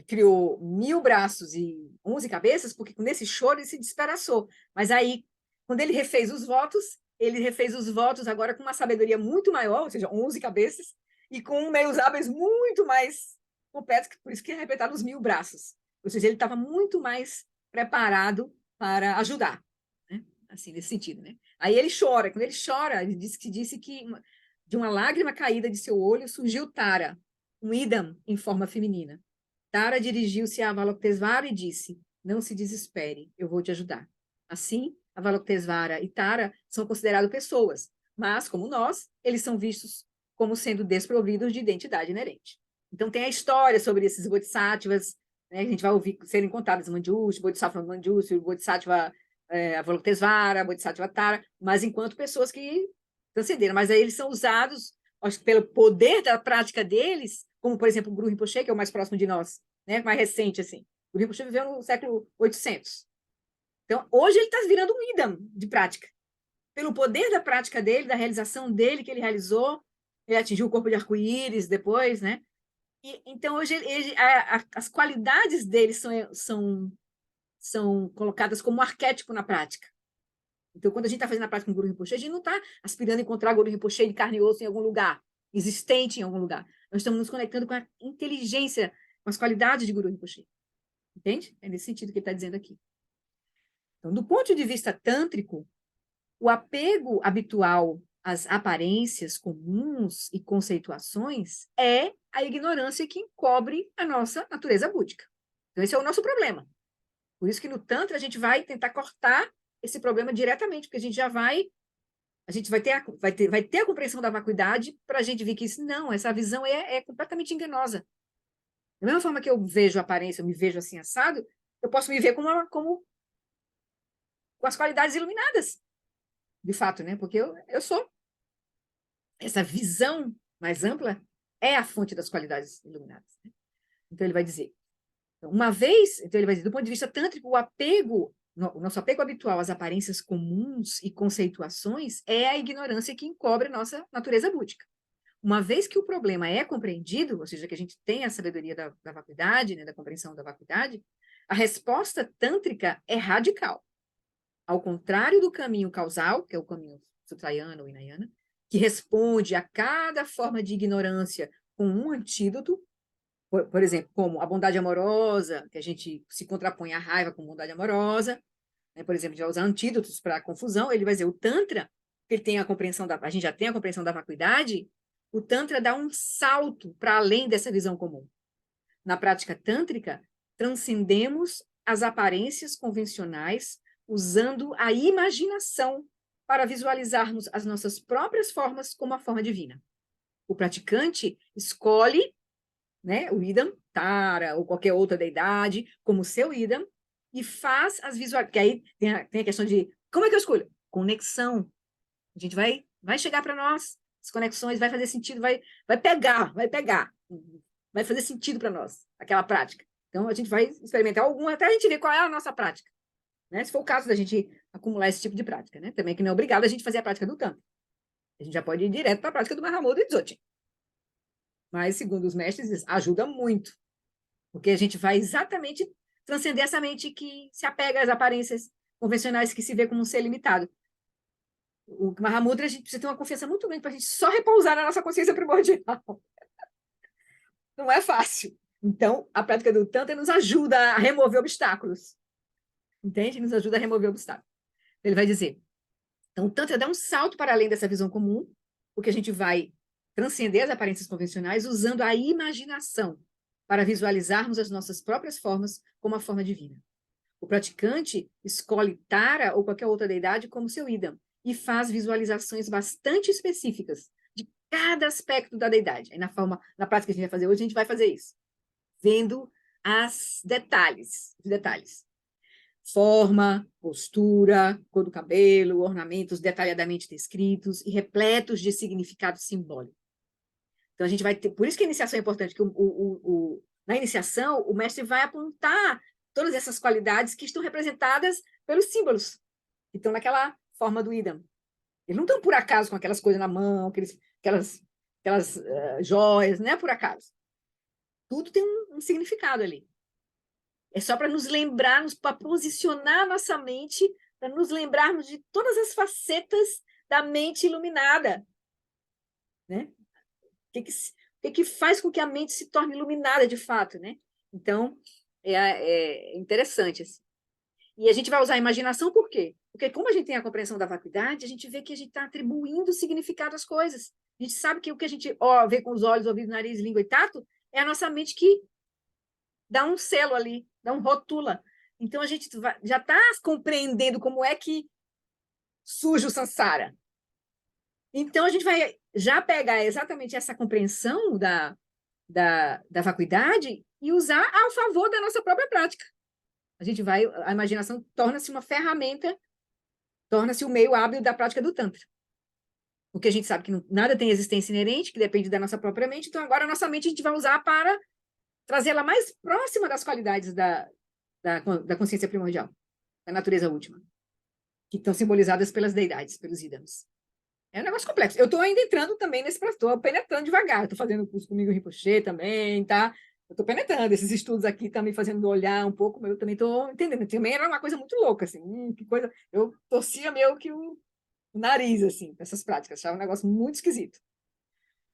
criou 1000 braços e 11 cabeças, porque nesse choro ele se despedaçou. Mas aí, quando ele refez os votos agora com uma sabedoria muito maior, ou seja, 11 cabeças, e com meios hábeis muito mais completos, por isso que é repetido os 1000 braços. Ou seja, ele estava muito mais preparado para ajudar, né? Assim, nesse sentido, né? Aí ele chora. Quando ele chora, ele disse que de uma lágrima caída de seu olho surgiu Tara, um idam em forma feminina. Tara dirigiu-se a Avalokitesvara e disse: não se desespere, eu vou te ajudar. Assim, Avalokitesvara e Tara são considerados pessoas, mas, como nós, eles são vistos como sendo desprovidos de identidade inerente. Então, tem a história sobre esses bodhisattvas, né, a gente vai ouvir serem contadas, Manjushri, Bodhisattva Manjushri, Bodhisattva Avalokitesvara, Bodhisattva Tara, mas enquanto pessoas que transcenderam. Mas aí eles são usados, acho que pelo poder da prática deles, como, por exemplo, o Guru Rinpoche, que é o mais próximo de nós, né, mais recente, assim. O Guru Rinpoche viveu no século 800. Então, hoje ele está virando um idam de prática. Pelo poder da prática dele, da realização dele, que ele realizou, ele atingiu o corpo de arco-íris depois, né? Então, hoje, as qualidades dele são colocadas como um arquétipo na prática. Então, quando a gente está fazendo a prática com o Guru Rinpoche, a gente não está aspirando a encontrar o Guru Rinpoche de carne e osso em algum lugar, existente em algum lugar. Nós estamos nos conectando com a inteligência, com as qualidades de Guru Rinpoche. Entende? É nesse sentido que ele está dizendo aqui. Então, do ponto de vista tântrico, o apego habitual às aparências comuns e conceituações é a ignorância que encobre a nossa natureza búdica. Então, esse é o nosso problema. Por isso que no Tantra a gente vai tentar cortar esse problema diretamente, porque a gente vai ter a compreensão da vacuidade para a gente ver que isso, não, essa visão é completamente enganosa. Da mesma forma que eu vejo a aparência, eu me vejo assim assado, eu posso me ver com as qualidades iluminadas, de fato, né? Porque eu sou. Essa visão mais ampla é a fonte das qualidades iluminadas, né? Então ele vai dizer, então ele vai dizer, do ponto de vista tântrico, o nosso apego habitual às aparências comuns e conceituações é a ignorância que encobre a nossa natureza búdica. Uma vez que o problema é compreendido, ou seja, que a gente tem a sabedoria da vacuidade, né, da compreensão da vacuidade, a resposta tântrica é radical. Ao contrário do caminho causal, que é o caminho sutrayana ou hinayana, que responde a cada forma de ignorância com um antídoto, por exemplo, como a bondade amorosa, que a gente se contrapõe à raiva com bondade amorosa, né? Por exemplo, a gente vai usar antídotos para a confusão, ele vai dizer, o Tantra, que ele tem a gente já tem a compreensão da vacuidade, o Tantra dá um salto para além dessa visão comum. Na prática tântrica, transcendemos as aparências convencionais usando a imaginação para visualizarmos as nossas próprias formas como a forma divina. O praticante escolhe, né, o idam, Tara ou qualquer outra deidade como seu idam e faz as visualizações. Que aí tem a questão de como é que eu escolho? Conexão. A gente vai chegar para nós, as conexões, vai fazer sentido, vai pegar, vai fazer sentido para nós, aquela prática. Então, a gente vai experimentar alguma, até a gente ver qual é a nossa prática, né? Se for o caso da gente acumular esse tipo de prática, né? Também que não é obrigado a gente fazer a prática do Tantra. A gente já pode ir direto para a prática do Mahamudra e Dzogchen. Mas, segundo os mestres, ajuda muito, porque a gente vai exatamente transcender essa mente que se apega às aparências convencionais, que se vê como um ser limitado. O Mahamudra, a gente precisa ter uma confiança muito grande para a gente só repousar na nossa consciência primordial. Não é fácil. Então, a prática do Tantra nos ajuda a remover obstáculos. Entende? Nos ajuda a remover obstáculos. Ele vai dizer, então, o Tantra dá um salto para além dessa visão comum, porque a gente vai transcender as aparências convencionais usando a imaginação para visualizarmos as nossas próprias formas como a forma divina. O praticante escolhe Tara ou qualquer outra deidade como seu idam e faz visualizações bastante específicas de cada aspecto da deidade. Aí na prática que a gente vai fazer hoje, a gente vai fazer isso, vendo os detalhes. Forma, postura, cor do cabelo, ornamentos detalhadamente descritos e repletos de significado simbólico. Então, a gente vai ter... Por isso que a iniciação é importante, que na iniciação, o mestre vai apontar todas essas qualidades que estão representadas pelos símbolos, que estão naquela forma do idam. Eles não estão por acaso com aquelas coisas na mão, aquelas joias, não é por acaso. Tudo tem um significado ali. É só para nos lembrarmos, para posicionar a nossa mente, para nos lembrarmos de todas as facetas da mente iluminada. Né? O que faz com que a mente se torne iluminada de fato, né? Então, é interessante. Assim. E a gente vai usar a imaginação por quê? Porque como a gente tem a compreensão da vacuidade, a gente vê que a gente está atribuindo significado às coisas. A gente sabe que o que a gente vê com os olhos, ouvido, nariz, língua e tato é a nossa mente que dá um selo ali, dá um rotula. Então, a gente já está compreendendo como é que surge o Sansara. Então, a gente vai já pegar exatamente essa compreensão da vacuidade e usar ao favor da nossa própria prática. A imaginação torna-se uma ferramenta, torna-se o meio hábil da prática do Tantra. Porque a gente sabe que nada tem existência inerente, que depende da nossa própria mente, então agora a nossa mente a gente vai usar para trazê-la mais próxima das qualidades da consciência primordial, da natureza última, que estão simbolizadas pelas deidades, pelos idams. É um negócio complexo. Eu estou ainda entrando também nesse processo, estou penetrando devagar, estou fazendo curso comigo Rinpoche também, tá? Eu estou penetrando, esses estudos aqui estão me fazendo olhar um pouco, mas eu também estou entendendo. Também era uma coisa muito louca, assim, que coisa... Eu torcia meio que o nariz, assim, essas práticas, achava um negócio muito esquisito.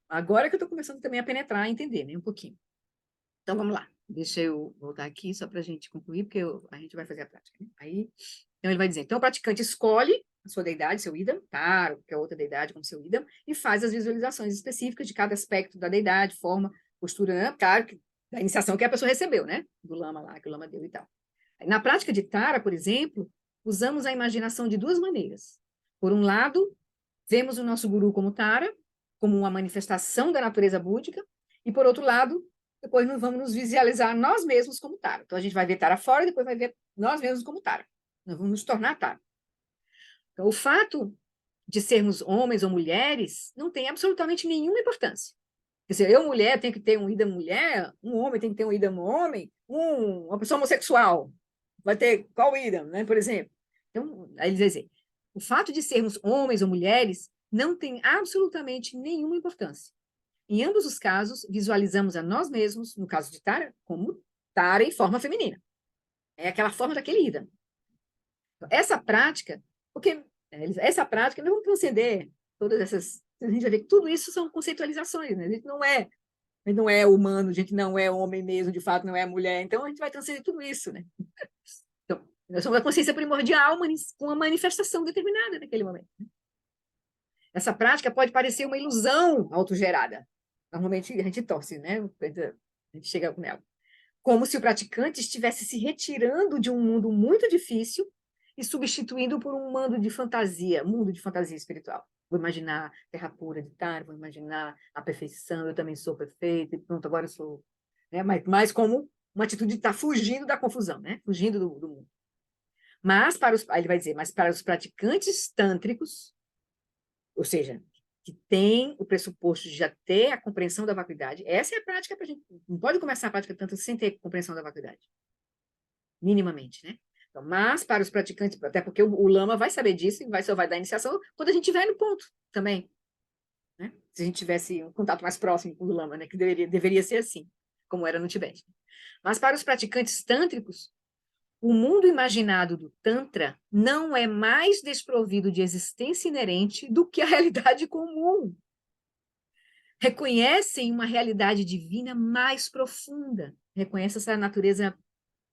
Agora que eu estou começando também a penetrar, a entender, né, um pouquinho. Então, vamos lá. Deixa eu voltar aqui só para a gente concluir, porque a gente vai fazer a prática. Né? Aí, então, ele vai dizer, então o praticante escolhe a sua deidade, seu idam, Tara, que é outra deidade como seu idam, e faz as visualizações específicas de cada aspecto da deidade, forma, postura, né? Claro, da iniciação que a pessoa recebeu, né? Do lama lá, que o lama deu e tal. Na prática de Tara, por exemplo, usamos a imaginação de duas maneiras. Por um lado, vemos o nosso guru como Tara, como uma manifestação da natureza búdica, e por outro lado, depois nós vamos nos visualizar nós mesmos como Tara. Então, a gente vai ver Tara fora e depois vai ver nós mesmos como Tara. Nós vamos nos tornar Tara. Então, o fato de sermos homens ou mulheres não tem absolutamente nenhuma importância. Quer dizer, eu, mulher, tenho que ter um idam mulher, um homem tem que ter um idam homem, uma pessoa homossexual vai ter qual idam, né, por exemplo. Então, aí eles dizem, o fato de sermos homens ou mulheres não tem absolutamente nenhuma importância. Em ambos os casos, visualizamos a nós mesmos, no caso de Tara, como Tara em forma feminina. É aquela forma daquele idam. Essa prática, porque essa prática, nós vamos transcender todas essas... A gente vai ver que tudo isso são conceitualizações, né? A gente não é humano, a gente não é homem mesmo, de fato, não é mulher. Então, a gente vai transcender tudo isso, né? Então, nós somos a consciência primordial com uma manifestação determinada naquele momento. Essa prática pode parecer uma ilusão autogerada. Normalmente, a gente torce, né? A gente chega nela. Como se o praticante estivesse se retirando de um mundo muito difícil e substituindo por um mundo de fantasia espiritual. Vou imaginar terra pura de Tara, vou imaginar a perfeição, eu também sou perfeita, e pronto, agora eu sou... Né? Mas como uma atitude de estar fugindo da confusão, né? Fugindo do mundo. Mas aí ele vai dizer, mas para os praticantes tântricos, ou seja, que tem o pressuposto de já ter a compreensão da vacuidade, essa é a prática para a gente. Não pode começar a prática tântrica sem ter compreensão da vacuidade. Minimamente, né? Então, mas para os praticantes, até porque o lama vai saber disso e só vai dar iniciação quando a gente estiver no ponto também. Né? Se a gente tivesse um contato mais próximo com o lama, né? Que deveria ser assim, como era no Tibete. Mas para os praticantes tântricos, o mundo imaginado do Tantra não é mais desprovido de existência inerente do que a realidade comum. Reconhecem uma realidade divina mais profunda. Reconhece essa natureza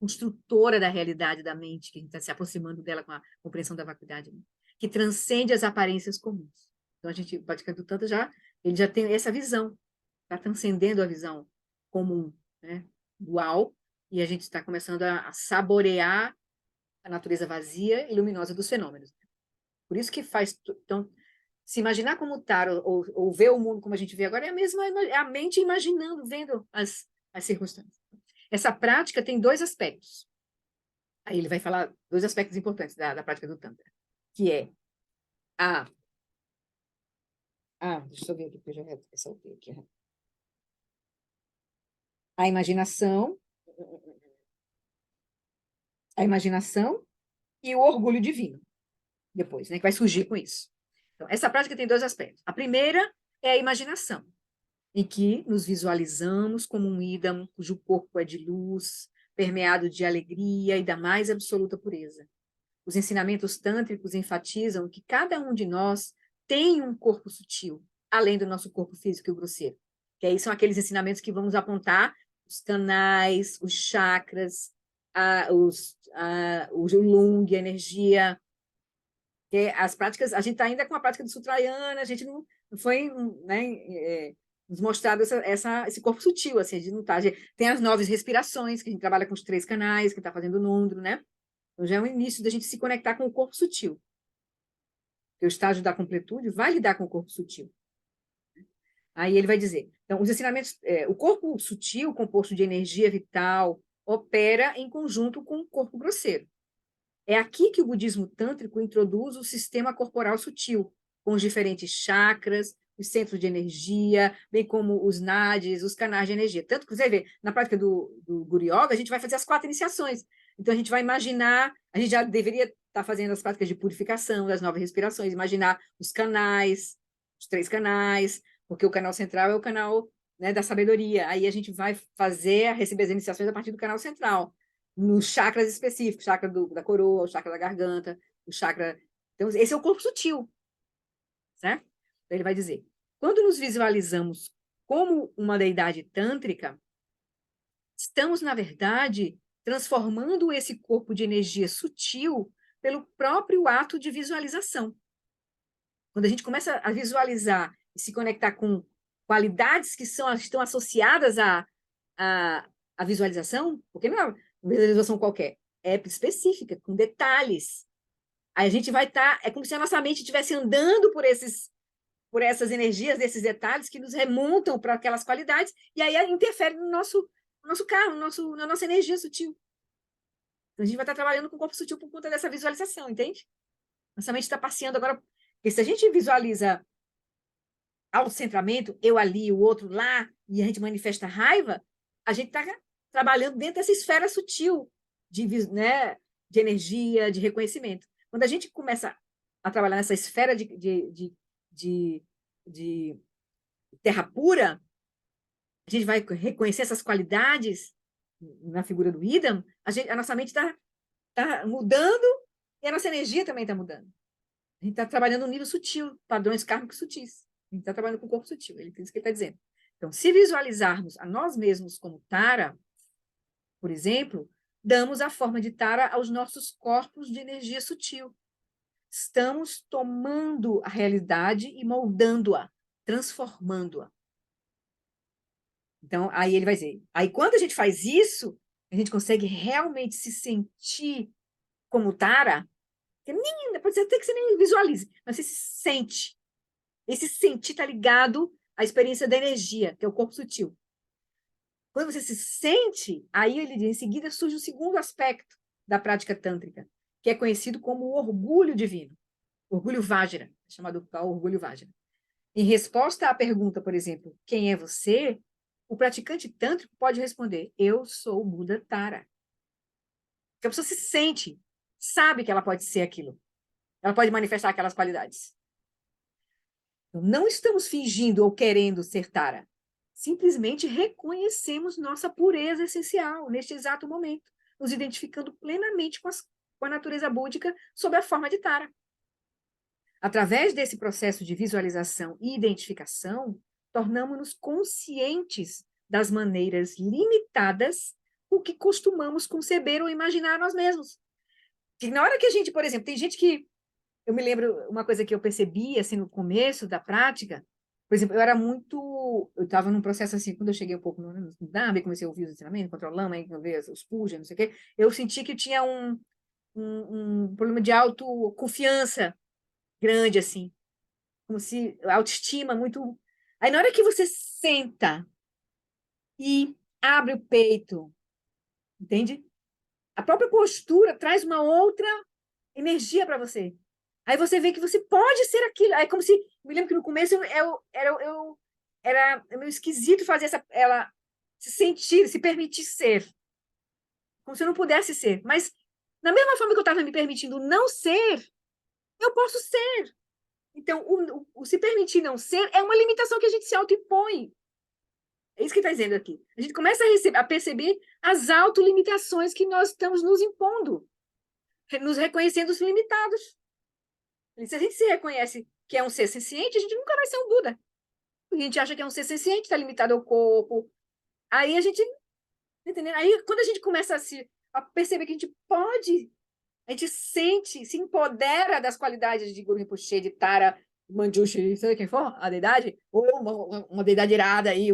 construtora da realidade da mente, que a gente está se aproximando dela com a compreensão da vacuidade, né? Que transcende as aparências comuns. Então, a gente, praticando o Tantra, ele já tem essa visão, está transcendendo a visão comum, né? Dual, e a gente está começando a saborear a natureza vazia e luminosa dos fenômenos. Por isso que faz... Então, se imaginar como estar, ou ver o mundo como a gente vê agora, é a mente imaginando, vendo as circunstâncias. Essa prática tem dois aspectos. Aí ele vai falar dois aspectos importantes da prática do Tantra, que é deixa eu ver aqui, porque eu já ressaltei aqui. A imaginação e o orgulho divino, depois, né, que vai surgir com isso. Então, essa prática tem dois aspectos. A primeira é a imaginação, em que nos visualizamos como um idam cujo corpo é de luz, permeado de alegria e da mais absoluta pureza. Os ensinamentos tântricos enfatizam que cada um de nós tem um corpo sutil, além do nosso corpo físico e grosseiro. Que aí são aqueles ensinamentos que vamos apontar os canais, os chakras, o lung, a energia. As práticas, a gente está ainda com a prática de Sutrayana, a gente não foi, né, nos mostrado esse corpo sutil, assim, a gente não tá, tem as 9 respirações, que a gente trabalha com os 3 canais, que está fazendo o Nundro, né? Então já é o início da gente se conectar com o corpo sutil. Porque o estágio da completude vai lidar com o corpo sutil. Aí ele vai dizer, então, os ensinamentos, o corpo sutil, composto de energia vital, opera em conjunto com o corpo grosseiro. É aqui que o budismo tântrico introduz o sistema corporal sutil, com os diferentes chakras, os centros de energia, bem como os nadis, os canais de energia. Tanto que você vê, na prática do Guru Yoga, a gente vai fazer as 4 iniciações. Então, a gente vai imaginar, a gente já deveria estar fazendo as práticas de purificação, das 9 respirações, imaginar os canais, os 3 canais, porque o canal central é o canal, né, da sabedoria. Aí a gente vai receber as iniciações a partir do canal central, nos chakras específicos, chakra da coroa, o chakra da garganta, o chakra... Então, esse é o corpo sutil, certo? Então, ele vai dizer, quando nos visualizamos como uma deidade tântrica, estamos, na verdade, transformando esse corpo de energia sutil pelo próprio ato de visualização. Quando a gente começa a visualizar e se conectar com qualidades que estão associadas à visualização, porque não é uma visualização qualquer, é específica, com detalhes. Aí a gente vai estar, é como se a nossa mente estivesse andando por essas energias, desses detalhes que nos remontam para aquelas qualidades, e aí interfere no nosso carro, na nossa energia sutil. Então a gente vai estar trabalhando com o corpo sutil por conta dessa visualização, entende? Nossa mente está passeando agora, porque se a gente visualiza autocentramento, eu ali, o outro lá, e a gente manifesta raiva, a gente está trabalhando dentro dessa esfera sutil né, de energia, de reconhecimento. Quando a gente começa a trabalhar nessa esfera de terra pura, a gente vai reconhecer essas qualidades na figura do idam, a nossa mente está mudando e a nossa energia também está mudando. A gente está trabalhando no nível sutil, padrões kármicos sutis. A gente está trabalhando com o corpo sutil, isso que ele está dizendo. Então, se visualizarmos a nós mesmos como Tara, por exemplo, damos a forma de Tara aos nossos corpos de energia sutil. Estamos tomando a realidade e moldando-a, transformando-a. Então, aí ele vai dizer, aí quando a gente faz isso, a gente consegue realmente se sentir como Tara, pode ser até que você nem visualize, mas você se sente. Esse sentir está ligado à experiência da energia, que é o corpo sutil. Quando você se sente, aí ele diz, em seguida surge o segundo aspecto da prática tântrica, que é conhecido como o orgulho divino, orgulho Vajra, chamado orgulho Vajra. Em resposta à pergunta, por exemplo, quem é você? O praticante tântrico pode responder, eu sou o Buda Tara. Porque a pessoa se sente, sabe que ela pode ser aquilo. Ela pode manifestar aquelas qualidades. Então, não estamos fingindo ou querendo ser Tara. Simplesmente reconhecemos nossa pureza essencial neste exato momento, nos identificando plenamente com a natureza búdica sob a forma de Tara. Através desse processo de visualização e identificação, tornamos-nos conscientes das maneiras limitadas com que costumamos conceber ou imaginar nós mesmos. Que na hora que a gente, por exemplo, tem gente que... Eu me lembro uma coisa que eu percebi, assim, no começo da prática, por exemplo, eu estava num processo assim, quando eu cheguei um pouco no Dharma, e comecei a ouvir os ensinamentos, contra o Lama, aí eu vi os pujas, não sei o quê, eu senti que eu tinha um problema de autoconfiança grande, assim, como se a autoestima muito... Aí, na hora que você senta e abre o peito, entende? A própria postura traz uma outra energia para você. Aí você vê que você pode ser aquilo. Aí, como se... Me lembro que no começo era meio esquisito fazer ela se sentir, se permitir ser. Como se eu não pudesse ser. Mas, na mesma forma que eu estava me permitindo não ser, eu posso ser. Então, o se permitir não ser é uma limitação que a gente se autoimpõe. É isso que está dizendo aqui. A gente começa a perceber as autolimitações que nós estamos nos impondo, nos reconhecendo os limitados. Se a gente se reconhece que é um ser senciente, a gente nunca vai ser um Buda. A gente acha que é um ser senciente, está limitado ao corpo. Aí a gente... Entendeu? Aí, quando a gente começa a perceber que a gente pode, a gente sente, se empodera das qualidades de Guru Rinpoche, de Tara, Manjushri, seja quem for, a deidade, ou uma deidade irada aí,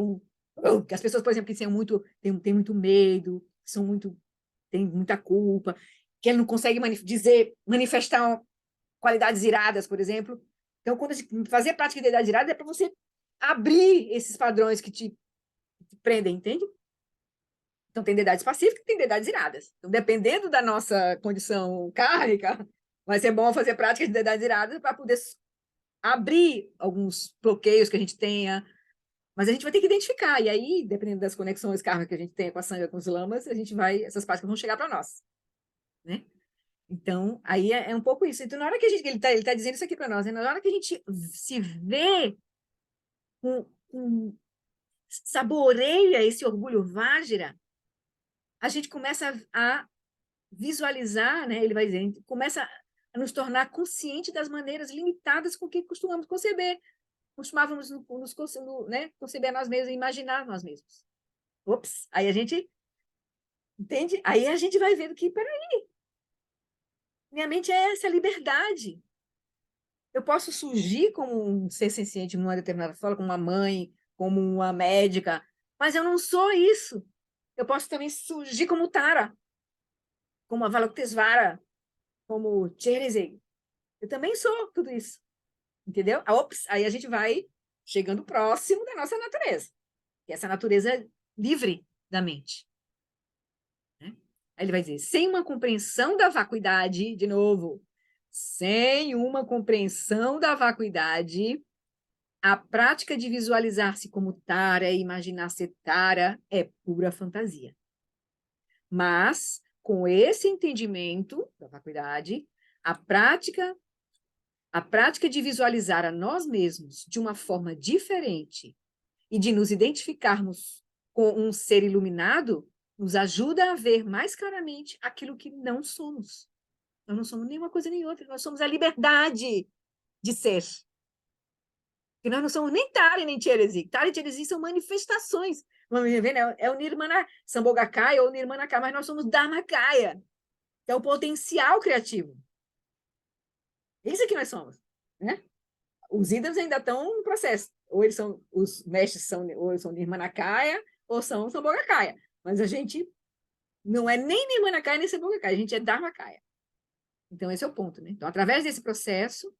que as pessoas, por exemplo, que têm muito medo, têm muita culpa, que ele não consegue manifestar qualidades iradas, por exemplo. Então, quando a gente fazer a prática de deidade irada, é para você abrir esses padrões que te prendem, entende? Então, tem deidades pacíficas e tem deidades iradas. Então, dependendo da nossa condição kármica, vai ser bom fazer prática de deidades iradas para poder abrir alguns bloqueios que a gente tenha, mas a gente vai ter que identificar, e aí, dependendo das conexões kármicas que a gente tenha com a sanga, com os lamas, essas práticas vão chegar para nós, né? Então, aí é um pouco isso. Então, na hora que ele tá dizendo isso aqui para nós, né? Na hora que a gente se vê, saboreia esse orgulho Vajra, a gente começa a visualizar, né? Ele vai dizer, começa a nos tornar consciente das maneiras limitadas com que costumamos conceber. Costumávamos né, conceber nós mesmos, imaginar nós mesmos. Ops, aí a gente... Entende? Aí a gente vai vendo que, peraí, minha mente é essa liberdade. Eu posso surgir como um ser senciente numa determinada forma, como uma mãe, como uma médica, mas eu não sou isso. Eu posso também surgir como Tara, como Avalokitesvara, como Cherizig. Eu também sou tudo isso. Entendeu? Ops, aí a gente vai chegando próximo da nossa natureza, que é essa natureza livre da mente. Né? Aí ele vai dizer, sem uma compreensão da vacuidade, de novo, sem uma compreensão da vacuidade, a prática de visualizar-se como Tara e imaginar ser Tara é pura fantasia. Mas, com esse entendimento da vacuidade, a prática de visualizar a nós mesmos de uma forma diferente e de nos identificarmos com um ser iluminado nos ajuda a ver mais claramente aquilo que não somos. Nós não somos nenhuma coisa nem outra, nós somos a liberdade de ser. E nós não somos nem Tara nem Cherizig. Tara e Cherizig são manifestações. Vamos ver, né? É o Nirmana Sambhogakaya ou Nirmanakaya, mas nós somos Dharmakaya, que é o potencial criativo. Isso é que nós somos, né? Os ídolos ainda estão no processo. Ou os mestres ou eles são Nirmanakaya ou são Sambhogakaya. Mas a gente não é nem Nirmanakaya nem Sambhogakaya, a gente é Dharmakaya. Então, esse é o ponto, né? Então, através desse processo,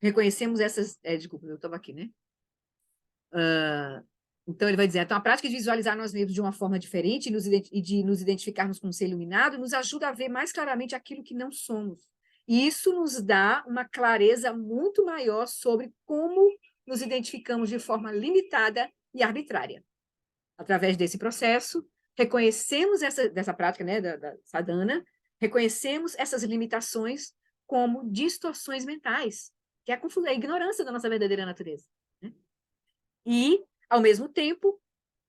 reconhecemos essas... desculpa, eu estava aqui, né? Então, ele vai dizer, então, a prática de visualizar nós mesmos de uma forma diferente e de nos identificarmos com o ser iluminado nos ajuda a ver mais claramente aquilo que não somos. E isso nos dá uma clareza muito maior sobre como nos identificamos de forma limitada e arbitrária. Através desse processo, reconhecemos dessa prática, né, da sadhana, reconhecemos essas limitações como distorções mentais, que é a ignorância da nossa verdadeira natureza. Né? E, ao mesmo tempo,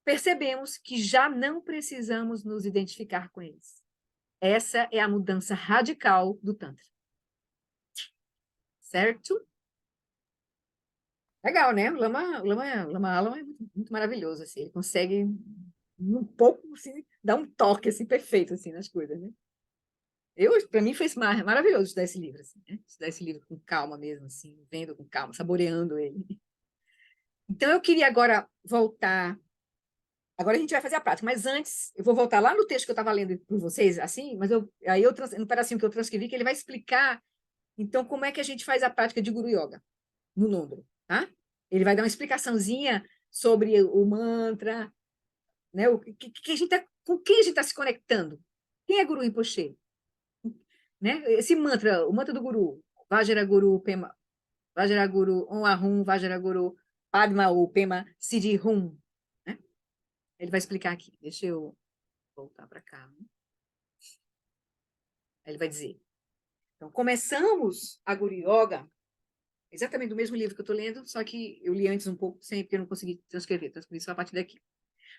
percebemos que já não precisamos nos identificar com eles. Essa é a mudança radical do Tantra. Certo? Legal, né? O Lama Alam é muito maravilhoso, assim. Ele consegue, um pouco, assim, dar um toque, assim, perfeito, assim, nas coisas, né? Para mim, foi maravilhoso estudar esse livro, assim, né? Estudar esse livro com calma mesmo, assim, vendo com calma, saboreando ele. Então, eu queria agora voltar. Agora a gente vai fazer a prática, mas antes, eu vou voltar lá no texto que eu estava lendo para vocês, assim, mas no pedacinho que eu transcrevi, que ele vai explicar, então, como é que a gente faz a prática de Guru Yoga no Londro, tá? Ele vai dar uma explicaçãozinha sobre o mantra, né? Com quem a gente está se conectando? Quem é Guru Rinpoche? Né? Esse mantra, o mantra do Guru, Vajraguru, Pema, Vajraguru, Om Ahum, Vajraguru, Padma ou Pema, Siddhi Hum. Né? Ele vai explicar aqui. Deixa eu voltar para cá. Né? Ele vai dizer. Então, começamos a Guru Yoga, exatamente do mesmo livro que eu estou lendo, só que eu li antes um pouco, sem, porque eu não consegui transcrever só a partir daqui.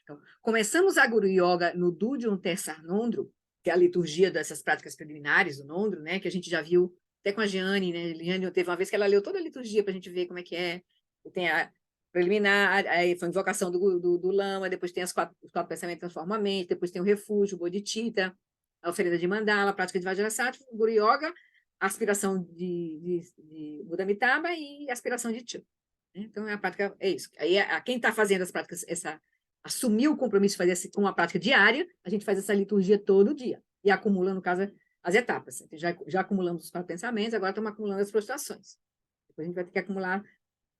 Então, começamos a Guru Yoga no Dudjom Tessar Nondro, que é a liturgia dessas práticas preliminares do Nondro, né, que a gente já viu até com a Giane, né? A Giane teve uma vez que ela leu toda a liturgia para a gente ver como é que é. Tem a preliminar, aí foi a invocação do Lama, depois tem os quatro pensamentos transformam a mente, depois tem o refúgio, o Bodhicitta, a oferenda de mandala, a prática de Vajrasattva, o Guru Yoga, a aspiração de Buda Amitabha e a aspiração de Chu. Então, a prática é isso. Aí, quem está fazendo as práticas, assumir o compromisso de fazer com uma prática diária, a gente faz essa liturgia todo dia. E acumula, no caso, as etapas. Então, já acumulamos os 4 pensamentos, agora estamos acumulando as prostrações. Depois a gente vai ter que acumular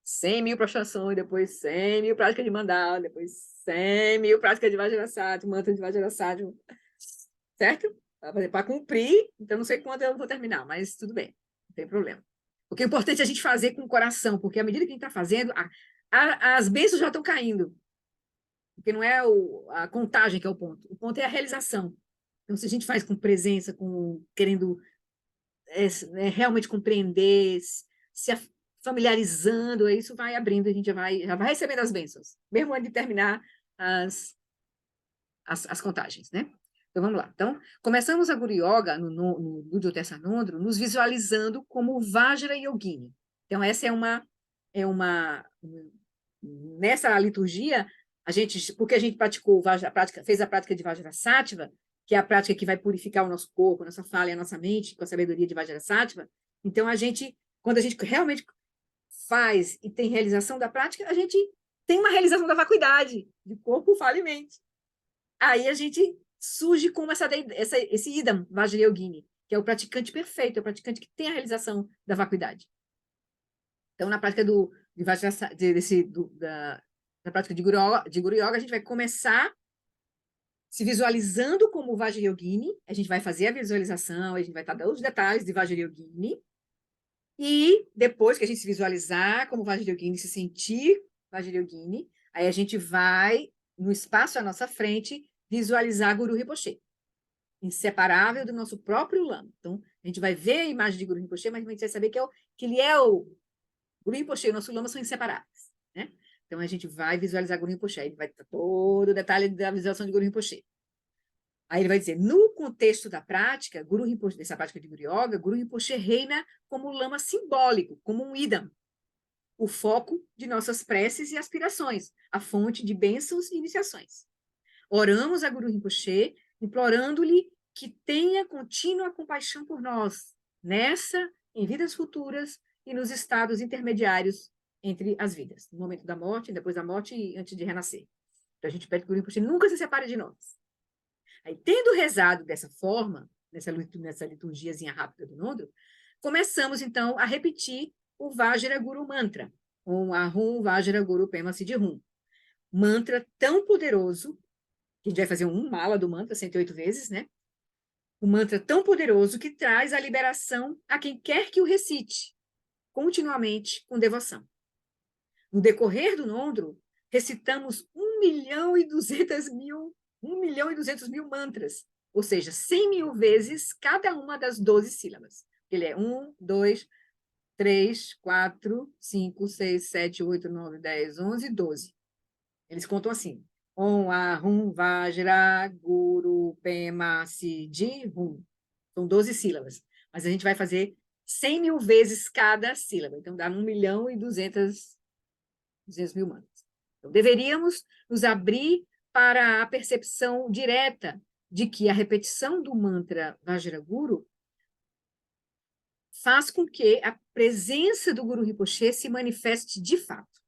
100 mil prostrações, depois 100 mil práticas de mandala, depois 100 mil práticas de Vajrasattva, mantra de Vajrasattva. Certo? Para cumprir, então não sei quando eu vou terminar, mas tudo bem, não tem problema. O que é importante é a gente fazer com o coração, porque à medida que a gente está fazendo, as bênçãos já estão caindo. Porque não é a contagem que é o ponto é a realização. Então, se a gente faz com presença, querendo realmente compreender, se familiarizando, isso vai abrindo, a gente já vai recebendo as bênçãos, mesmo antes de terminar as contagens, né? Então, vamos lá. Então, começamos a Guru Yoga no Dudjom Tessar Nondro, nos visualizando como Vajra Yogini. Então, essa nessa liturgia, porque a gente fez a prática de Vajrasattva, que é a prática que vai purificar o nosso corpo, a nossa fala e a nossa mente com a sabedoria de Vajrasattva. Então, quando a gente realmente faz e tem realização da prática, a gente tem uma realização da vacuidade, de corpo, fala e mente. Aí a gente surge como esse Idam Vajrayogini, que é o praticante perfeito, é o praticante que tem a realização da vacuidade. Então, na prática da prática de Guru Yoga, a gente vai começar se visualizando como Vajrayogini, a gente vai fazer a visualização, a gente vai estar dando os detalhes de Vajrayogini, e depois que a gente se visualizar como Vajrayogini, se sentir Vajrayogini, aí a gente vai, no espaço à nossa frente, visualizar Guru Rinpoche, inseparável do nosso próprio Lama. Então, a gente vai ver a imagem de Guru Rinpoche, mas a gente vai saber que ele é o Guru Rinpoche e o nosso Lama são inseparáveis, né? Então, a gente vai visualizar Guru Rinpoche, aí vai ter todo o detalhe da visualização de Guru Rinpoche. Aí ele vai dizer, no contexto da prática, Guru Rinpoche, dessa prática de Guru Yoga, Guru Rinpoche reina como lama simbólico, como um idam, o foco de nossas preces e aspirações, a fonte de bênçãos e iniciações. Oramos a Guru Rinpoche, implorando-lhe que tenha contínua compaixão por nós, em vidas futuras e nos estados intermediários entre as vidas, no momento da morte, depois da morte e antes de renascer. Então a gente pede que o Guru Rinpoche nunca se separe de nós. Aí, tendo rezado dessa forma, nessa liturgiazinha rápida do Nondro, começamos, então, a repetir o Vajra Guru Mantra, Om Ahum Vajra Guru Pema Siddhi Hum. mantra tão poderoso, que a gente vai fazer um mala do mantra 108 vezes, né? Um mantra tão poderoso que traz a liberação a quem quer que o recite, continuamente, com devoção. No decorrer do Nondro, recitamos 1.200.000 mantras, ou seja, 100.000 vezes cada uma das 12 sílabas. Ele é 1, 2, 3, 4, 5, 6, 7, 8, 9, 10, 11, 12. Eles contam assim. Om, Ahum, Vajra, Guru, Pema, Siddhi, Hum. São 12 sílabas. Mas a gente vai fazer 100.000 vezes cada sílaba. Então, dá 1.200.000 mantras. Então, deveríamos nos abrir para a percepção direta de que a repetição do mantra Vajra Guru faz com que a presença do Guru Rinpoche se manifeste de fato,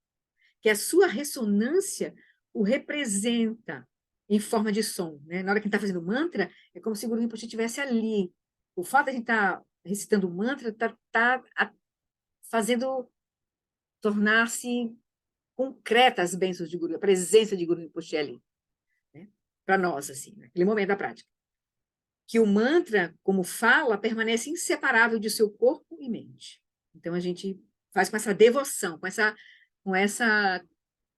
que a sua ressonância o representa em forma de som, né? Na hora que a gente está fazendo mantra, é como se o Guru Rinpoche estivesse ali. O fato de a gente estar recitando o mantra está fazendo tornar-se concreta as bênçãos de Guru, a presença de Guru Rinpoche ali, né? Para nós, assim, naquele momento da prática. Que o mantra, como fala, permanece inseparável de seu corpo e mente. Então, a gente faz com essa devoção, com essa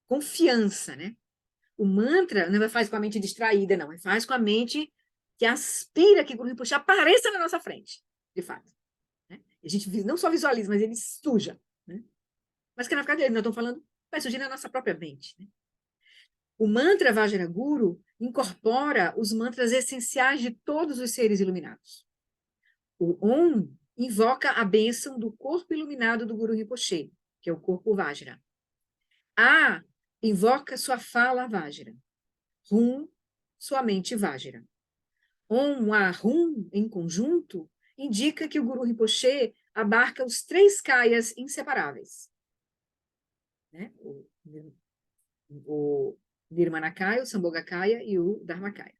confiança, né? O mantra não faz com a mente distraída, não. Faz com a mente que aspira que o Guru Rinpoche apareça na nossa frente, de fato. Né? A gente não só visualiza, mas ele suja. Né? Mas que na verdade nós estamos falando, vai surgir na nossa própria mente. Né? O mantra Vajra Guru incorpora os mantras essenciais de todos os seres iluminados. O Om invoca a bênção do corpo iluminado do Guru Rinpoche, que é o corpo Vajra. A invoca sua fala Vajra. Hum, sua mente Vajra. Om, A, Hum, em conjunto, indica que o Guru Rinpoche abarca os 3 kayas inseparáveis. Né? O Nirmanakaya, o Sambhogakaya e o Dharmakaya.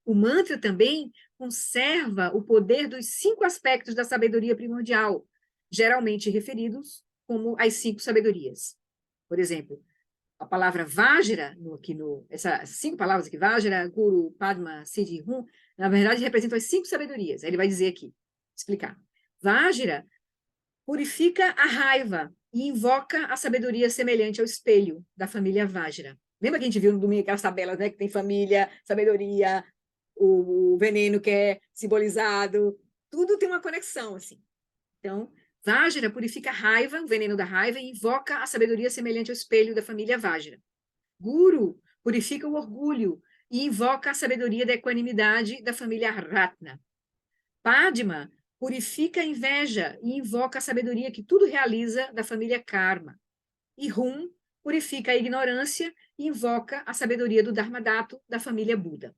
O mantra também conserva o poder dos 5 aspectos da sabedoria primordial, geralmente referidos como as 5 sabedorias. Por exemplo, a palavra Vajra, essas 5 palavras aqui, Vajra, Guru, Padma, Siddhi, Hum, na verdade representam as 5 sabedorias. Aí ele vai dizer aqui, explicar. Vajra purifica a raiva e invoca a sabedoria semelhante ao espelho da família Vajra. Lembra que a gente viu no domingo aquelas tabelas, né, que tem família, sabedoria, o veneno que é simbolizado, tudo tem uma conexão, assim. Então, Vajra purifica a raiva, o veneno da raiva, e invoca a sabedoria semelhante ao espelho da família Vajra. Guru purifica o orgulho e invoca a sabedoria da equanimidade da família Ratna. Padma purifica a inveja e invoca a sabedoria que tudo realiza da família Karma. E Hum purifica a ignorância e invoca a sabedoria do Dharmadato da família Buda.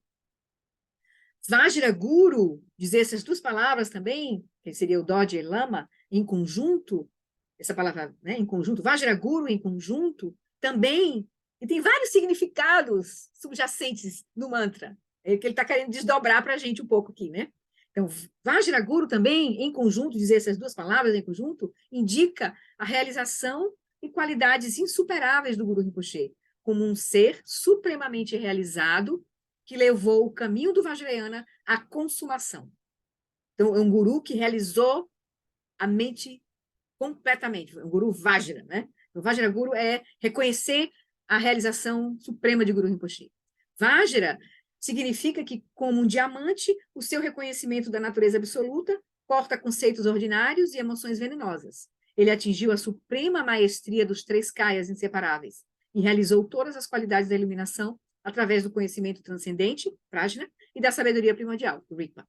Vajra Guru, dizer essas 2 palavras também, que seria o Dodge e Lama, em conjunto, essa palavra, né, em conjunto, Vajra Guru em conjunto, também, e tem vários significados subjacentes no mantra, que ele está querendo desdobrar para a gente um pouco aqui, né? Então, Vajra Guru também, em conjunto, dizer essas 2 palavras em conjunto, indica a realização e qualidades insuperáveis do Guru Rinpoche, como um ser supremamente realizado que levou o caminho do Vajrayana à consumação. Então, é um guru que realizou a mente completamente, um guru Vajra, né? O Vajra Guru é reconhecer a realização suprema de Guru Rinpoche. Vajra significa que, como um diamante, o seu reconhecimento da natureza absoluta corta conceitos ordinários e emoções venenosas. Ele atingiu a suprema maestria dos 3 kayas inseparáveis e realizou todas as qualidades da iluminação através do conhecimento transcendente, Prajna, e da sabedoria primordial, Rigpa.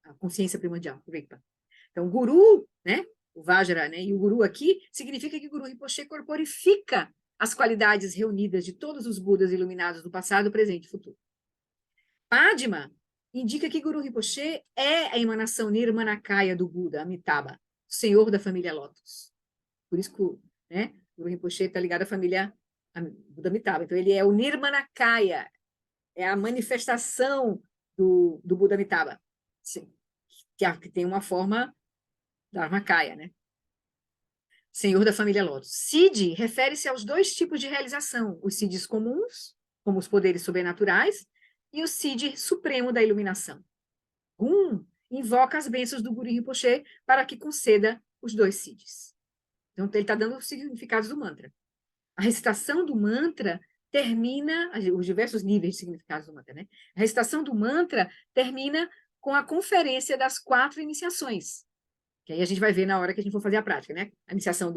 A consciência primordial, Rigpa. Então, o Guru, né, o Vajra, né, e o Guru aqui, significa que o Guru Rinpoche corporifica as qualidades reunidas de todos os Budas iluminados do passado, presente e futuro. Padma indica que Guru Rinpoche é a emanação Nirmanakaya do Buda, Amitabha, senhor da família Lotus. Por isso que, né, Guru Rinpoche está ligado à família Buda Amitabha. Então, ele é o Nirmanakaya, é a manifestação do Buda Amitabha, que tem uma forma Dharmakaya, né? Senhor da família Lotus. Siddhi refere-se aos dois tipos de realização, os siddhis comuns, como os poderes sobrenaturais, e o siddhi supremo da iluminação. Invoca as bênçãos do Guru Rinpoche para que conceda os dois siddhis. Então, ele está dando os significados do mantra. A recitação do mantra termina, os diversos níveis de significados do mantra, né? A recitação do mantra termina com a conferência das 4 iniciações, que aí a gente vai ver na hora que a gente for fazer a prática, né? A iniciação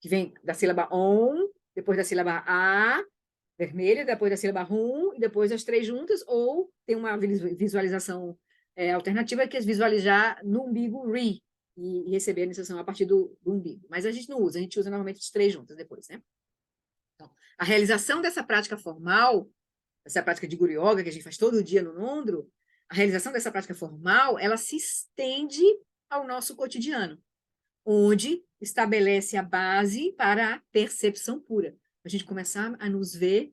que vem da sílaba Om, depois da sílaba A, vermelha, depois da sílaba Hum, e depois as 3 juntas, ou tem uma visualização alternativa, que é visualizar no umbigo Ri, e receber a iniciação a partir do umbigo. Mas a gente não usa, a gente usa normalmente as 3 juntas depois, né? Então, a realização dessa prática formal, essa prática de Guru Yoga, que a gente faz todo dia no Nondro, a realização dessa prática formal, ela se estende ao nosso cotidiano, onde estabelece a base para a percepção pura. A gente começar a nos ver,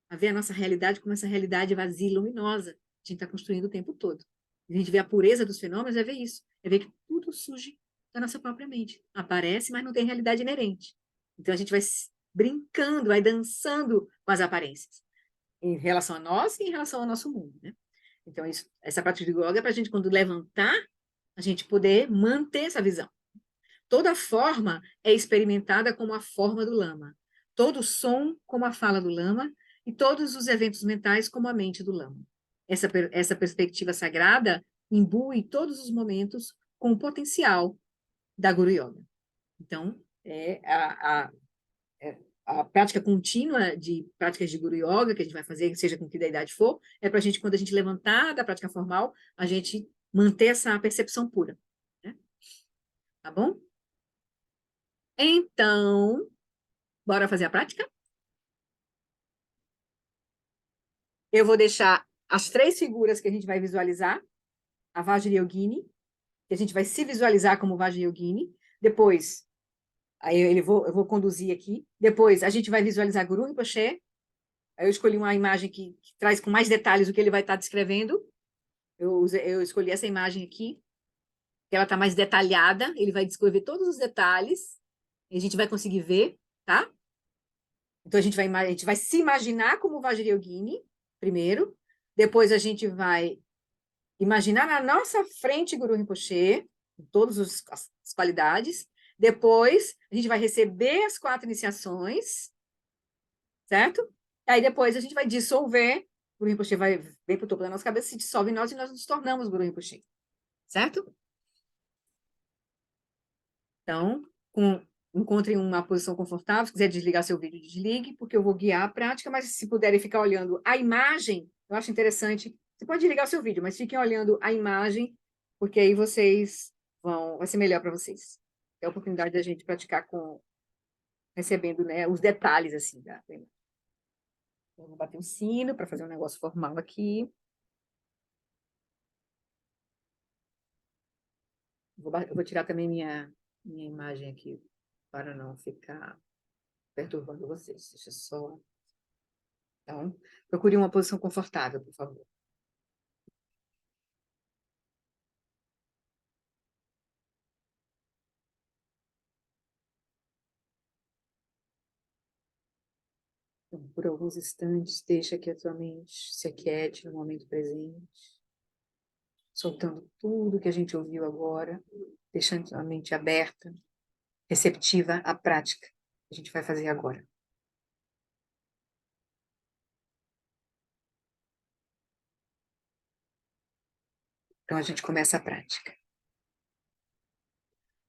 a ver a nossa realidade como essa realidade vazia e luminosa que a gente está construindo o tempo todo. A gente vê a pureza dos fenômenos, é ver isso. É ver que tudo surge da nossa própria mente. Aparece, mas não tem realidade inerente. Então, a gente vai brincando, vai dançando com as aparências, em relação a nós e em relação ao nosso mundo, né? Então, essa prática de yoga é para a gente, quando levantar, a gente poder manter essa visão. Toda forma é experimentada como a forma do lama. Todo som como a fala do lama e todos os eventos mentais como a mente do lama. Essa perspectiva sagrada imbui todos os momentos com o potencial da Guru Yoga. Então, a prática contínua de práticas de Guru Yoga, que a gente vai fazer, seja com que idade for, é para a gente, quando a gente levantar da prática formal, a gente manter essa percepção pura. Né? Tá bom? Então, bora fazer a prática? Eu vou deixar as 3 figuras que a gente vai visualizar, a Vajrayogini, que a gente vai se visualizar como Vajrayogini, depois, aí eu vou conduzir aqui, depois a gente vai visualizar Guru Rinpoche, aí eu escolhi uma imagem que traz com mais detalhes o que ele vai estar descrevendo, eu escolhi essa imagem aqui, que ela está mais detalhada, ele vai descrever todos os detalhes, e a gente vai conseguir ver, tá? Então, a gente vai se imaginar como Vajrayogini, primeiro, depois a gente vai imaginar na nossa frente Guru Rinpoche, com todas as qualidades, depois a gente vai receber as 4 iniciações, certo? Aí depois a gente vai dissolver, Guru Rinpoche vem para o topo da nossa cabeça, se dissolve em nós e nós nos tornamos Guru Rinpoche, certo? Então, encontrem uma posição confortável. Se quiser desligar seu vídeo, desligue, porque eu vou guiar a prática, mas se puderem ficar olhando a imagem, eu acho interessante. Você pode desligar o seu vídeo, mas fiquem olhando a imagem, porque aí vai ser melhor para vocês. É a oportunidade da gente praticar recebendo, né, os detalhes, assim, da imagem. Eu vou bater um sino para fazer um negócio formal aqui. Eu vou tirar também minha imagem aqui, para não ficar perturbando vocês. Deixa eu só... Então, procure uma posição confortável, por favor. Então, por alguns instantes, deixa que a tua mente se aquiete no momento presente, soltando tudo que a gente ouviu agora, deixando a mente aberta, receptiva à prática que a gente vai fazer agora. Então, a gente começa a prática.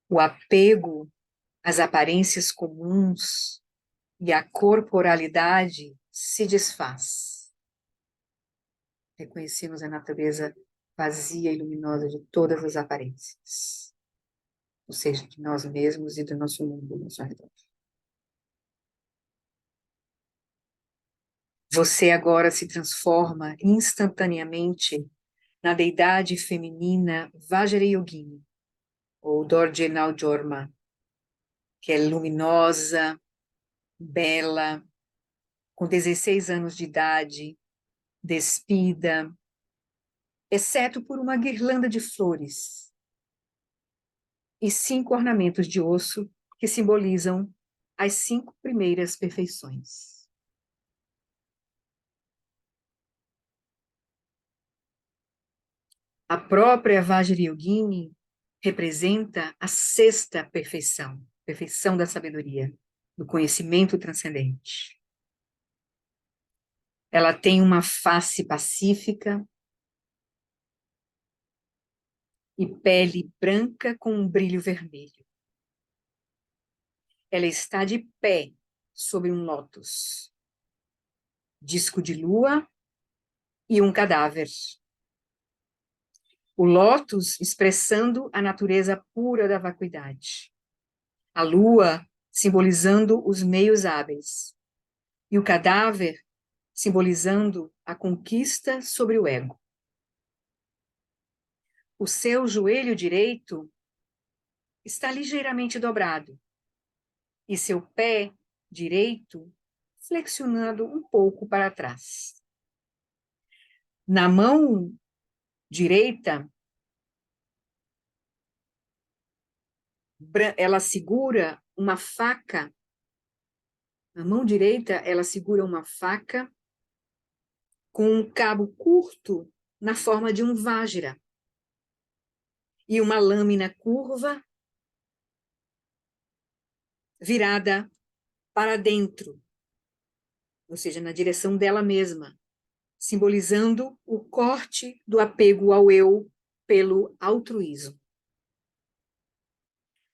O apego às aparências comuns e à corporalidade se desfaz. Reconhecemos a natureza vazia e luminosa de todas as aparências, ou seja, de nós mesmos e do nosso mundo ao nosso redor. Você agora se transforma instantaneamente na deidade feminina Vajrayogini, ou Dorje Naljorma, que é luminosa, bela, com 16 anos de idade, despida, exceto por uma guirlanda de flores e 5 ornamentos de osso que simbolizam as 5 primeiras perfeições. A própria Vajrayogini representa a 6ª perfeição, perfeição da sabedoria, do conhecimento transcendente. Ela tem uma face pacífica e pele branca com um brilho vermelho. Ela está de pé sobre um lótus, disco de lua e um cadáver. O lótus expressando a natureza pura da vacuidade. A lua simbolizando os meios hábeis. E o cadáver simbolizando a conquista sobre o ego. O seu joelho direito está ligeiramente dobrado e seu pé direito flexionando um pouco para trás. Na mão direita, ela segura uma faca. Na mão direita, ela segura uma faca com um cabo curto na forma de um vajra e uma lâmina curva virada para dentro, ou seja, na direção dela mesma, simbolizando o corte do apego ao eu pelo altruísmo.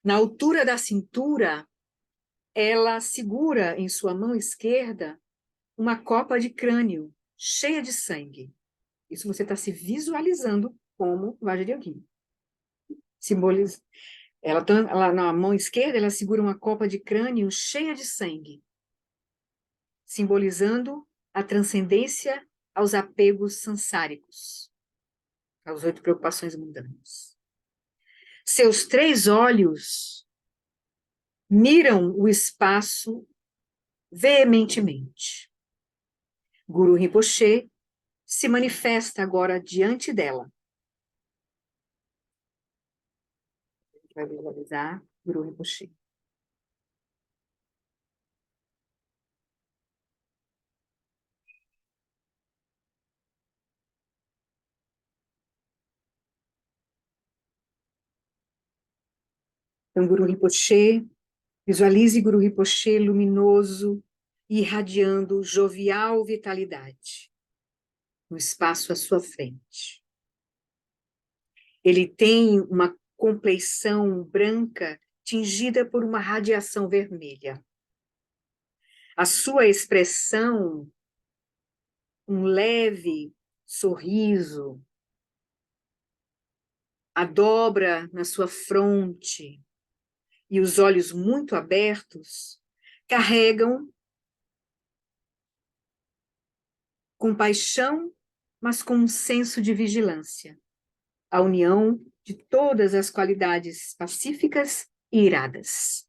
Na altura da cintura, ela segura em sua mão esquerda uma copa de crânio cheia de sangue. Isso você está se visualizando como Vajrayogini. Simboliza. Ela, na mão esquerda, ela segura uma copa de crânio cheia de sangue, simbolizando a transcendência aos apegos sansáricos, às 8 preocupações mundanas. Seus 3 olhos miram o espaço veementemente. Guru Rinpoche se manifesta agora diante dela. A gente vai visualizar Guru Rinpoche. Então, Guru Rinpoche, visualize Guru Rinpoche luminoso e irradiando jovial vitalidade no espaço à sua frente. Ele tem uma compleição branca tingida por uma radiação vermelha. A sua expressão, um leve sorriso, a dobra na sua fronte e os olhos muito abertos, carregam compaixão, mas com um senso de vigilância, a união de todas as qualidades pacíficas e iradas.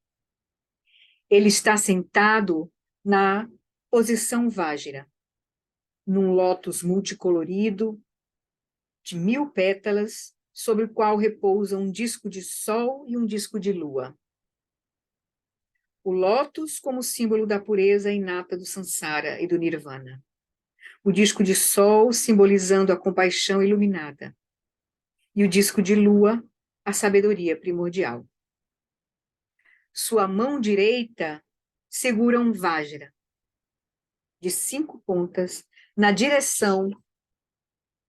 Ele está sentado na posição Vajra, num lótus multicolorido, de 1000 pétalas, sobre o qual repousa um disco de sol e um disco de lua. O lótus como símbolo da pureza inata do Sansara e do Nirvana. O disco de sol simbolizando a compaixão iluminada. E o disco de lua, a sabedoria primordial. Sua mão direita segura um Vajra, de 5 pontas, na direção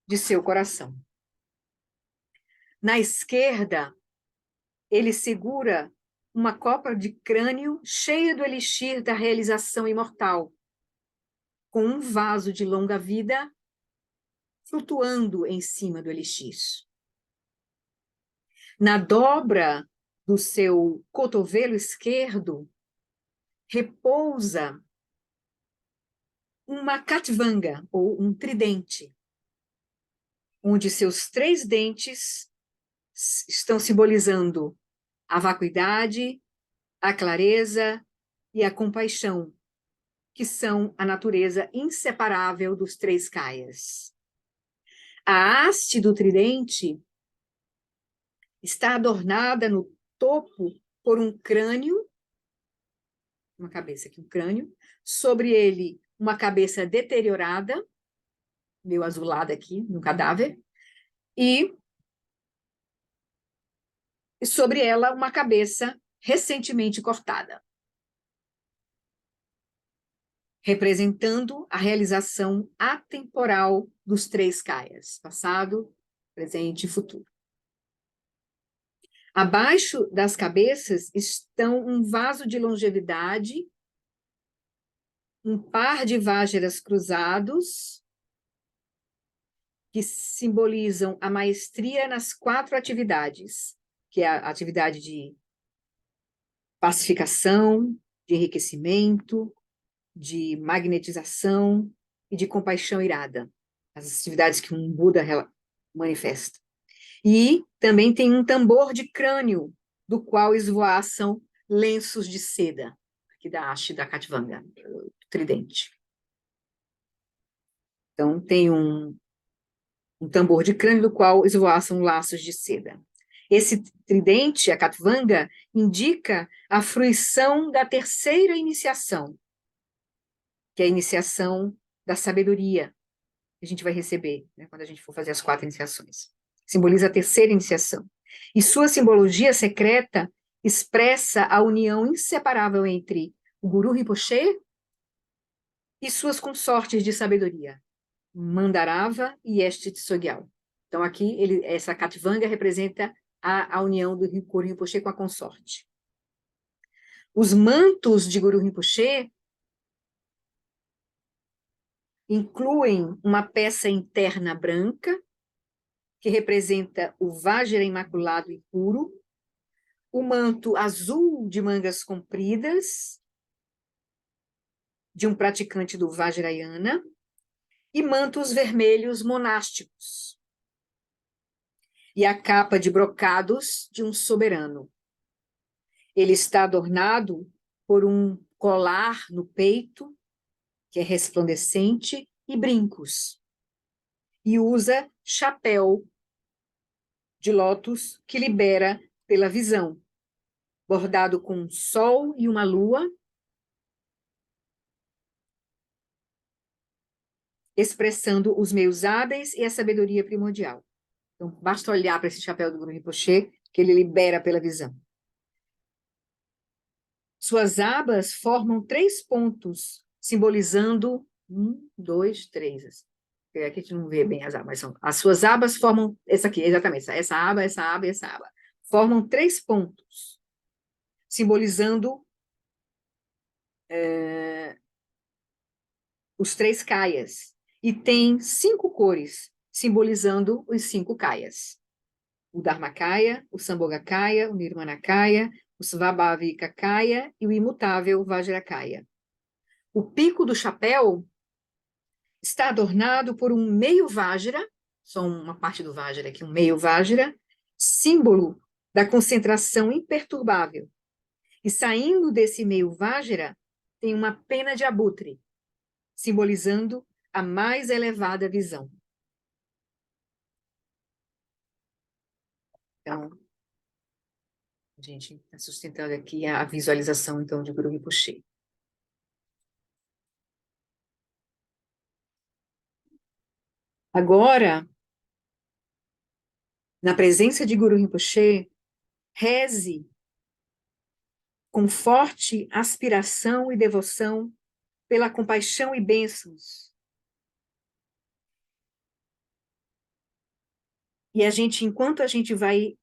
de seu coração. Na esquerda, ele segura uma copa de crânio cheia do elixir da realização imortal, com um vaso de longa vida flutuando em cima do elixir. Na dobra do seu cotovelo esquerdo, repousa uma katvanga, ou um tridente, onde seus 3 dentes estão simbolizando a vacuidade, a clareza e a compaixão, que são a natureza inseparável dos 3 kayas. A haste do tridente está adornada no topo por um crânio uma cabeça aqui, um crânio, sobre ele uma cabeça deteriorada, meio azulada aqui, no cadáver, e sobre ela uma cabeça recentemente cortada, representando a realização atemporal dos três kayas, passado, presente e futuro. Abaixo das cabeças estão um vaso de longevidade, um par de vágeras cruzados, que simbolizam a maestria nas 4 atividades, que é a atividade de pacificação, de enriquecimento, de magnetização e de compaixão irada, as atividades que um Buda manifesta. E também tem um tambor de crânio, do qual esvoaçam lenços de seda, aqui da haste da Katvanga, tridente. Então, tem um tambor de crânio, do qual esvoaçam laços de seda. Esse tridente, a Katvanga, indica a fruição da terceira iniciação, que é a iniciação da sabedoria, que a gente vai receber, né, quando a gente for fazer as 4 iniciações. Simboliza a terceira iniciação. E sua simbologia secreta expressa a união inseparável entre o Guru Rinpoche e suas consortes de sabedoria, Mandarava e Este Tsogyal. Então, aqui, essa Katvanga representa a união do Guru Rinpoche com a consorte. Os mantos de Guru Rinpoche incluem uma peça interna branca, que representa o Vajra imaculado e puro, o manto azul de mangas compridas, de um praticante do Vajrayana, e mantos vermelhos monásticos, e a capa de brocados de um soberano. Ele está adornado por um colar no peito, que é resplandecente, e brincos, e usa chapéu de lótus que libera pela visão, bordado com um sol e uma lua, expressando os meios hábeis e a sabedoria primordial. Então, basta olhar para esse chapéu do Guru Rinpoche, que ele libera pela visão. Suas abas formam 3 pontos, simbolizando 1, 2, 3. Aqui a gente não vê bem as abas, mas as suas abas formam, essa aqui, exatamente, essa aba, essa aba e essa aba. Formam 3 pontos, simbolizando os 3 kayas. E tem 5 cores, simbolizando os 5 kayas. O Dharmakaya, o Sambhogakaya, o Nirmanakaya, o Svabhavikakaya e o imutável Vajrakaya. O pico do chapéu está adornado por um meio Vajra, só uma parte do Vajra aqui, um meio Vajra, símbolo da concentração imperturbável. E saindo desse meio Vajra, tem uma pena de abutre, simbolizando a mais elevada visão. Então, a gente está sustentando aqui a visualização, então, de Guru Rinpoche. Agora, na presença de Guru Rinpoche, reze com forte aspiração e devoção pela compaixão e bênçãos. E enquanto a gente vai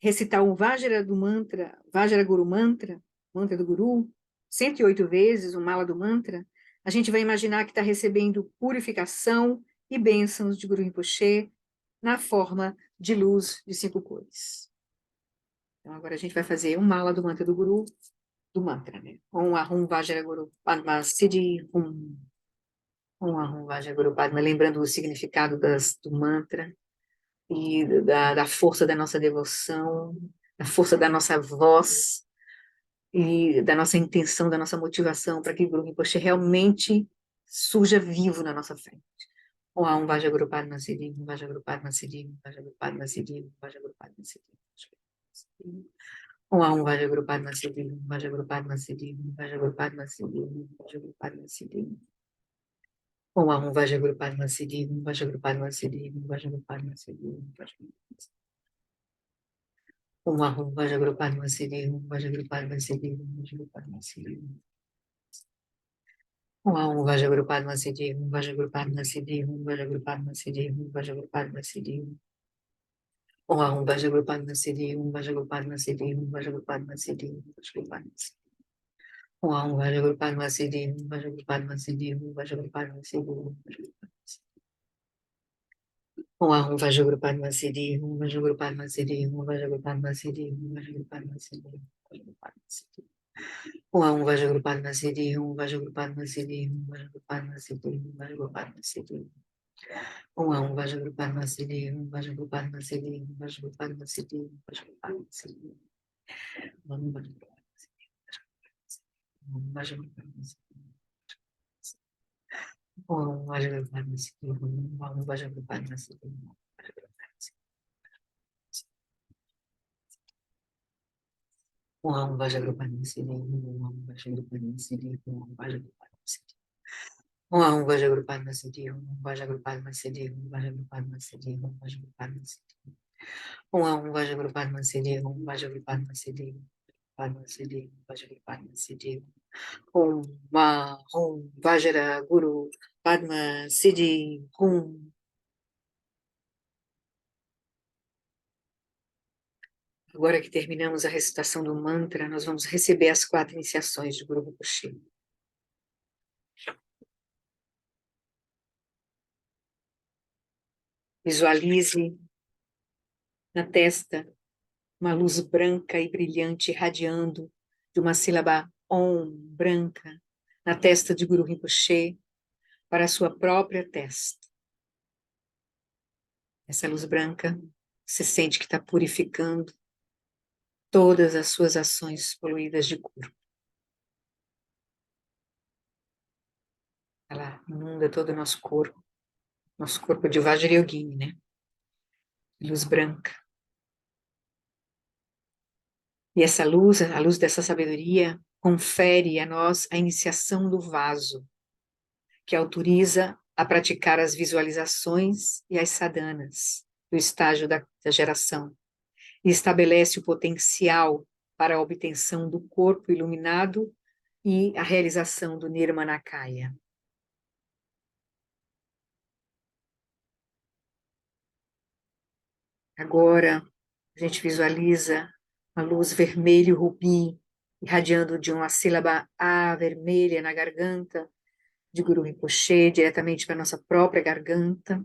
recitar o Vajra do mantra, Vajra Guru Mantra, mantra do Guru, 108 vezes, o mala do mantra, a gente vai imaginar que está recebendo purificação e bênçãos de Guru Rinpoche na forma de luz de 5 cores. Então, agora a gente vai fazer um mala do mantra do Guru, do mantra, né? Om Ahum Vajra Guru Padma Siddhi Hum. Om Ahum Vajra Guru Padma, lembrando o significado do mantra e da força da nossa devoção, da força da nossa voz e da nossa intenção, da nossa motivação para que o Guru Rinpoche realmente surja vivo na nossa frente. Om Ahum Vajra Guru Padma Siddhi Hum, Vajra Guru Padma Siddhi Hum, Vajra Guru Padma Siddhi Hum, Vajra Guru Padma Siddhi Hum. Om Vajra Padma Siddhi, Vajra Padma Siddhi, Vajra Padma Siddhi, Vajra Padma Siddhi. Om Vajra Padma Siddhi, Vajra Padma Siddhi, Vajra Padma Siddhi, Om Vajra Padma Siddhi, Vajra Padma Siddhi, Vajra Padma Siddhi. Om Vajra Padma Siddhi, Vajra Padma Siddhi, Vajra Padma Siddhi, Vajra Padma Siddhi. Om Vajra Padma Siddhi, Vajra Padma Siddhi, Vajra Padma Siddhi, Vajra Padma Siddhi. Om Vajra Padma Siddhi, Vajra Padma Siddhi, Vajra Padma Siddhi, Vajra Padma Siddhi. Om Vajra Padma Siddhi, Vajra Padma Siddhi, Vajra Padma Siddhi, Vajra Padma Siddhi, Vajra Padma Siddhi. Om Vajra Padma Siddhi, Vajra Padma Siddhi, Vajra Padma Siddhi, Vajra Padma Siddhi. Om Vajra Padma Siddhi, Vajra Padma Siddhi, Vajra Padma Siddhi, Vajra Padma Siddhi. Om Vajra Padma Siddhi, Vajra Padma Siddhi. Om Vajra Padma Siddhi, Om Vajra Padma Siddhi. Om Vajra Padma Siddhi, Om Vajra Padma Siddhi, Om Vajra Padma Siddhi. Om Vajra Padma Siddhi, Om Vajra Padma Siddhi, Om Vajra Padma Siddhi, Om Vajra Padma Siddhi. Om Vajra Padma Siddhi, Om Vajra Padma Siddhi, Padma Siddhi, Vajra Padma Siddhi. Om Vajra Guru Padma Siddhi, Om. Agora que terminamos a recitação do mantra, nós vamos receber as 4 iniciações de Guru Rinpoche. Visualize na testa uma luz branca e brilhante irradiando de uma sílaba Om branca na testa de Guru Rinpoche para a sua própria testa. Essa luz branca, você sente que está purificando todas as suas ações poluídas de Guru. Ela inunda todo o nosso corpo de Vajrayogini, né? Luz branca. E essa luz, a luz dessa sabedoria, confere a nós a iniciação do vaso, que autoriza a praticar as visualizações e as sadhanas do estágio da geração, e estabelece o potencial para a obtenção do corpo iluminado e a realização do Nirmanakaya. Agora, a gente visualiza uma luz vermelho rubi, irradiando de uma sílaba A vermelha na garganta de Guru Rinpoche, diretamente para a nossa própria garganta,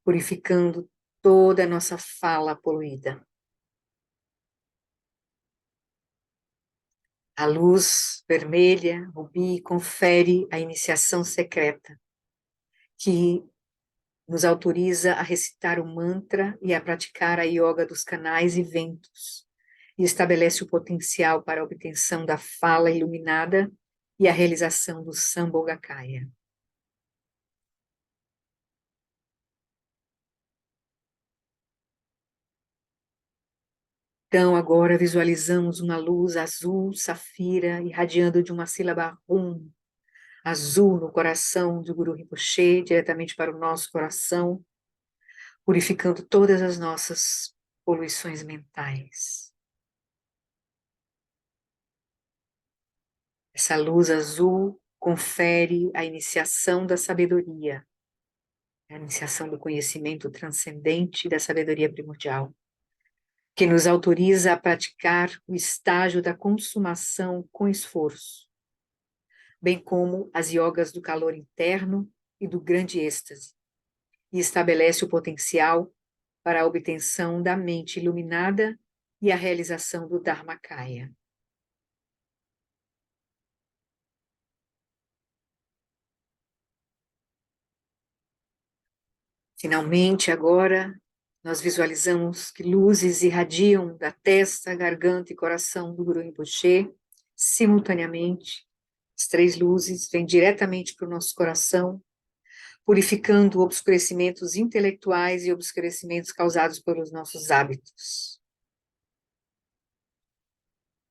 purificando toda a nossa fala poluída. A luz vermelha, rubi, confere a iniciação secreta, que nos autoriza a recitar o mantra e a praticar a yoga dos canais e ventos, e estabelece o potencial para a obtenção da fala iluminada e a realização do Sambhogakaya. Então, agora visualizamos uma luz azul, safira, irradiando de uma sílaba Hum, azul no coração de Guru Rinpoche, diretamente para o nosso coração, purificando todas as nossas poluições mentais. Essa luz azul confere a iniciação da sabedoria, a iniciação do conhecimento transcendente da sabedoria primordial, que nos autoriza a praticar o estágio da consumação com esforço, bem como as yogas do calor interno e do grande êxtase, e estabelece o potencial para a obtenção da mente iluminada e a realização do Dharmakaya. Finalmente, agora, nós visualizamos que luzes irradiam da testa, garganta e coração do Guru Rinpoche, simultaneamente. As 3 luzes vêm diretamente para o nosso coração, purificando obscurecimentos intelectuais e obscurecimentos causados pelos nossos hábitos.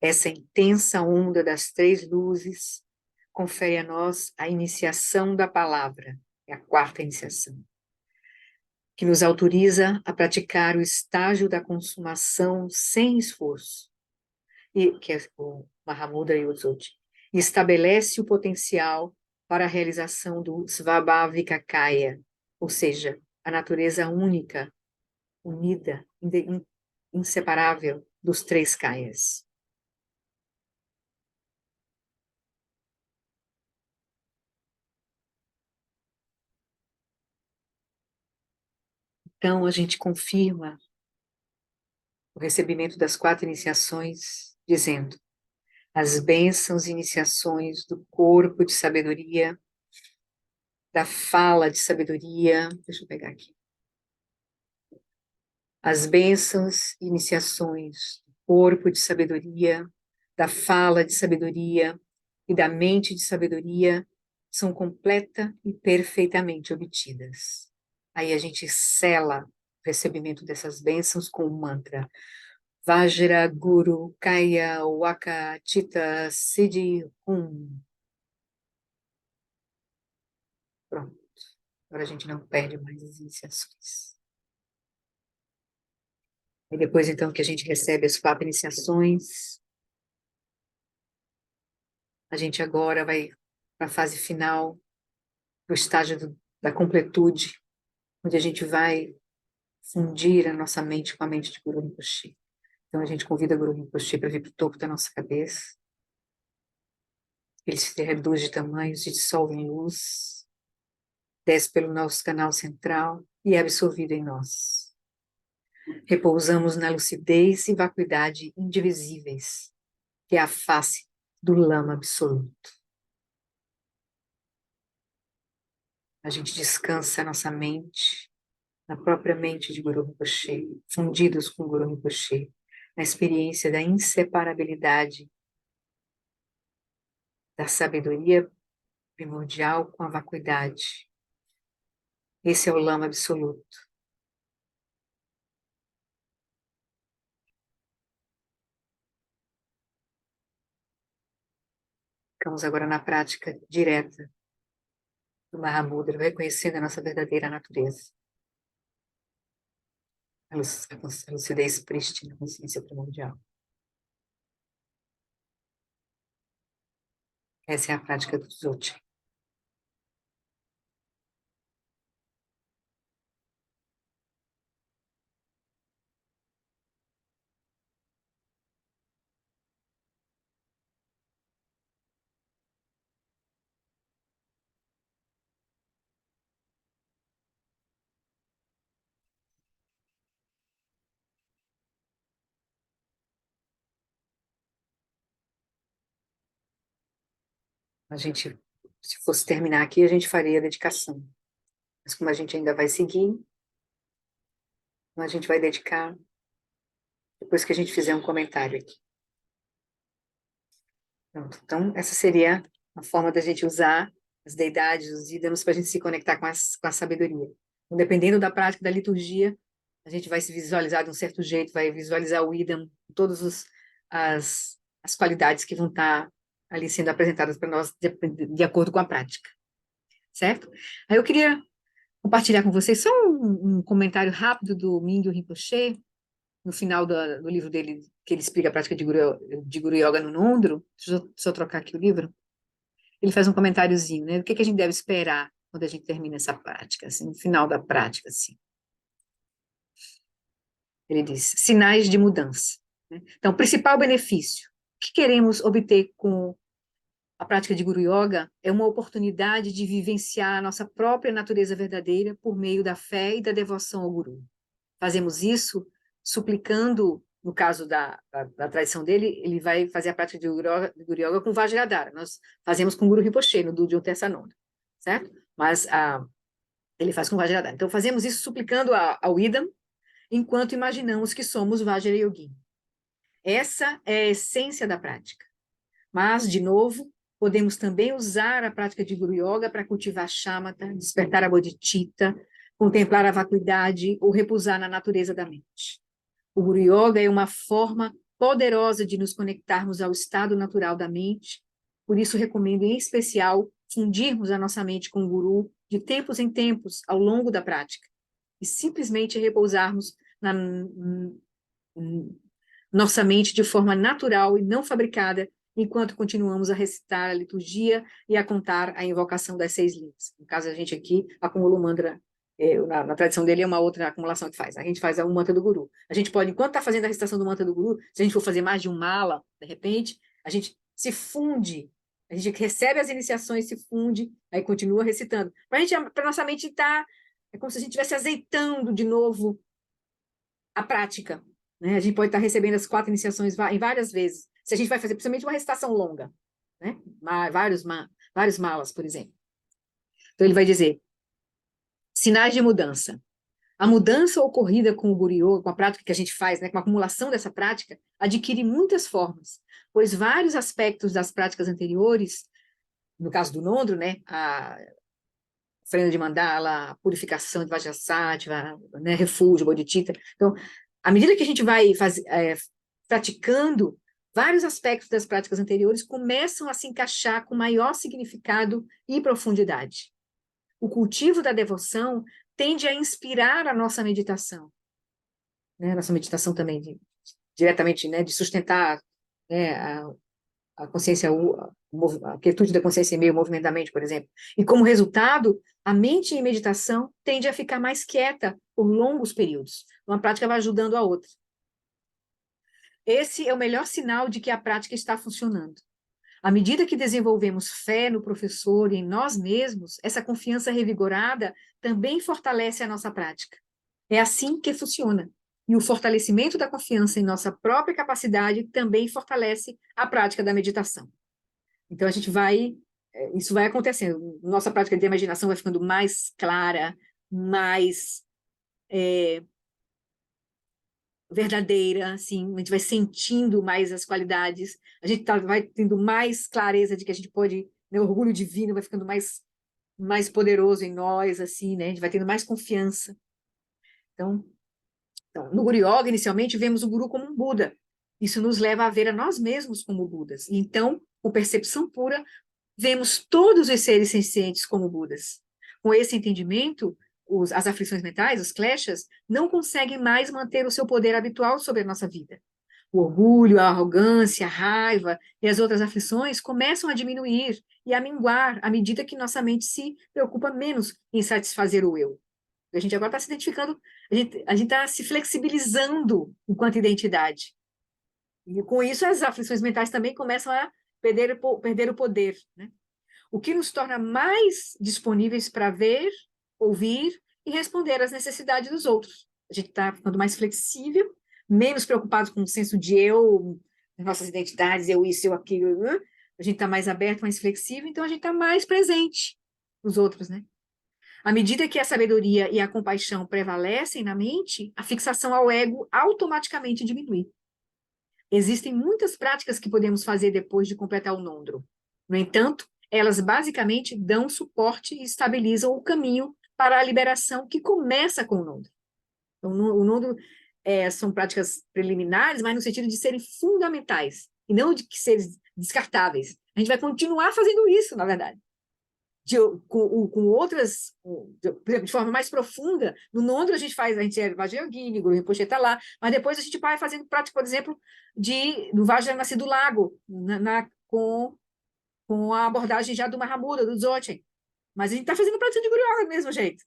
Essa intensa onda das três luzes confere a nós a iniciação da palavra, é a quarta iniciação, que nos autoriza a praticar o estágio da consumação sem esforço, e que é o Mahamudra Yudzoji, e estabelece o potencial para a realização do Svabhavikakaya, ou seja, a natureza única, unida, inseparável dos três kayas. Então, a gente confirma o recebimento das quatro iniciações, dizendo: as bênçãos e iniciações do corpo de sabedoria, da fala de sabedoria, deixa eu pegar aqui. As bênçãos e iniciações do corpo de sabedoria, da fala de sabedoria e da mente de sabedoria são completa e perfeitamente obtidas. Aí a gente sela o recebimento dessas bênçãos com o mantra Vajra Guru Kaya Waka Chitta Siddhi Hum. Pronto. Agora a gente não perde mais as iniciações. E depois, então, que a gente recebe as quatro iniciações, a gente agora vai para a fase final, para o estágio da completude, onde a gente vai fundir a nossa mente com a mente de Guru Rinpoche. Então, a gente convida Guru Rinpoche para vir para o topo da nossa cabeça. Ele se reduz de tamanho, se dissolve em luz, desce pelo nosso canal central e é absorvido em nós. Repousamos na lucidez e vacuidade indivisíveis, que é a face do Lama absoluto. A gente descansa a nossa mente, na própria mente de Guru Rinpoche, fundidos com Guru Rinpoche, na experiência da inseparabilidade da sabedoria primordial com a vacuidade. Esse é o Lama absoluto. Ficamos agora na prática direta do Mahamudra, reconhecendo a nossa verdadeira natureza. A lucidez prístina, a consciência primordial. Essa é a prática do Dzogchen. A gente, se fosse terminar aqui, a gente faria a dedicação. Mas como a gente ainda vai seguir, a gente vai dedicar depois que a gente fizer um comentário aqui. Pronto. Então, essa seria a forma da gente usar as deidades, os ídolos, para a gente se conectar com a sabedoria. Então, dependendo da prática da liturgia, a gente vai se visualizar de um certo jeito, vai visualizar o ídolo, todas as qualidades que vão estar ali sendo apresentadas para nós de acordo com a prática. Certo? Aí eu queria compartilhar com vocês só um comentário rápido do Mingyur Rinpoche, no final do livro dele, que ele explica a prática de Guru Yoga no Nondro. Deixa eu trocar aqui o livro. Ele faz um comentáriozinho, né? O que a gente deve esperar quando a gente termina essa prática, assim, no final da prática, assim. Ele diz, sinais de mudança. Né? Então, o principal benefício que queremos obter com a prática de Guru Yoga é uma oportunidade de vivenciar a nossa própria natureza verdadeira por meio da fé e da devoção ao Guru. Fazemos isso suplicando, no caso da tradição dele, ele vai fazer a prática de Guru Yoga com Vajradhara. Nós fazemos com Guru Rinpoche, no Dudjom Tessanonda, certo? Mas ele faz com Vajradhara. Então, fazemos isso suplicando ao Idam, enquanto imaginamos que somos Vajrayogin. Essa é a essência da prática. Mas, de novo, podemos também usar a prática de Guru Yoga para cultivar Shamatha, despertar a Bodhicitta, contemplar a vacuidade ou repousar na natureza da mente. O Guru Yoga é uma forma poderosa de nos conectarmos ao estado natural da mente. Por isso, recomendo em especial fundirmos a nossa mente com o guru de tempos em tempos ao longo da prática e simplesmente repousarmos na nossa mente de forma natural e não fabricada, enquanto continuamos a recitar a liturgia e a contar a invocação das 6 linhas. No caso, a gente aqui acumula o mantra, na tradição dele é uma outra acumulação que faz. A gente faz o mantra do guru. A gente pode, enquanto está fazendo a recitação do mantra do guru, se a gente for fazer mais de um mala, de repente, a gente se funde, a gente recebe as iniciações, se funde, aí continua recitando. Para nossa mente estar, é como se a gente estivesse azeitando de novo a prática, né? A gente pode estar recebendo as 4 iniciações em várias vezes. Se a gente vai fazer, principalmente, uma recitação longa, né? Vários malas, por exemplo. Então, ele vai dizer, sinais de mudança. A mudança ocorrida com o Guru-Yoga, com a prática que a gente faz, né, com a acumulação dessa prática, adquire muitas formas, pois vários aspectos das práticas anteriores, no caso do Nondro, né, a oferenda de mandala, a purificação de Vajrasattva, né, refúgio, bodhicitta. Então, à medida que a gente vai praticando, vários aspectos das práticas anteriores começam a se encaixar com maior significado e profundidade. O cultivo da devoção tende a inspirar a nossa meditação, né? Nossa meditação também diretamente, né, de sustentar, né, a consciência, a quietude da consciência em meio ao movimento da mente, por exemplo. E como resultado, a mente em meditação tende a ficar mais quieta por longos períodos. Uma prática vai ajudando a outra. Esse é o melhor sinal de que a prática está funcionando. À medida que desenvolvemos fé no professor e em nós mesmos, essa confiança revigorada também fortalece a nossa prática. É assim que funciona. E o fortalecimento da confiança em nossa própria capacidade também fortalece a prática da meditação. Então, isso vai acontecendo. Nossa prática de imaginação vai ficando mais clara, mais verdadeira, assim, a gente vai sentindo mais as qualidades, a gente vai tendo mais clareza de que a gente pode, né, o orgulho divino vai ficando mais poderoso em nós, assim, né, a gente vai tendo mais confiança. Então, no Guru Yoga, inicialmente, vemos o Guru como um Buda. Isso nos leva a ver a nós mesmos como Budas. E então, com percepção pura, vemos todos os seres sencientes como Budas. Com esse entendimento, as aflições mentais, os kleshas, não conseguem mais manter o seu poder habitual sobre a nossa vida. O orgulho, a arrogância, a raiva e as outras aflições começam a diminuir e a minguar à medida que nossa mente se preocupa menos em satisfazer o eu. A gente agora está se identificando, a gente está se flexibilizando enquanto identidade. E com isso, as aflições mentais também começam a perder o poder, né? O que nos torna mais disponíveis para ver, ouvir e responder às necessidades dos outros. A gente está ficando mais flexível, menos preocupado com o senso de eu, nossas identidades, eu isso, eu aquilo, né? A gente está mais aberto, mais flexível, então a gente está mais presente nos outros, né? À medida que a sabedoria e a compaixão prevalecem na mente, a fixação ao ego automaticamente diminui. Existem muitas práticas que podemos fazer depois de completar o Nondro. No entanto, elas basicamente dão suporte e estabilizam o caminho para a liberação que começa com o Nondro. Então, o Nondro são práticas preliminares, mas no sentido de serem fundamentais, e não de serem descartáveis. A gente vai continuar fazendo isso, na verdade. Com outras, de forma mais profunda, no Nondro a gente é Vajrayogini, Guru Rinpoche está lá, mas depois a gente vai fazendo prática, por exemplo, do Vajranasi do Lago, com a abordagem já do Mahamudra, do Dzogchen. Mas a gente está fazendo prática de Guru Yoga do mesmo jeito.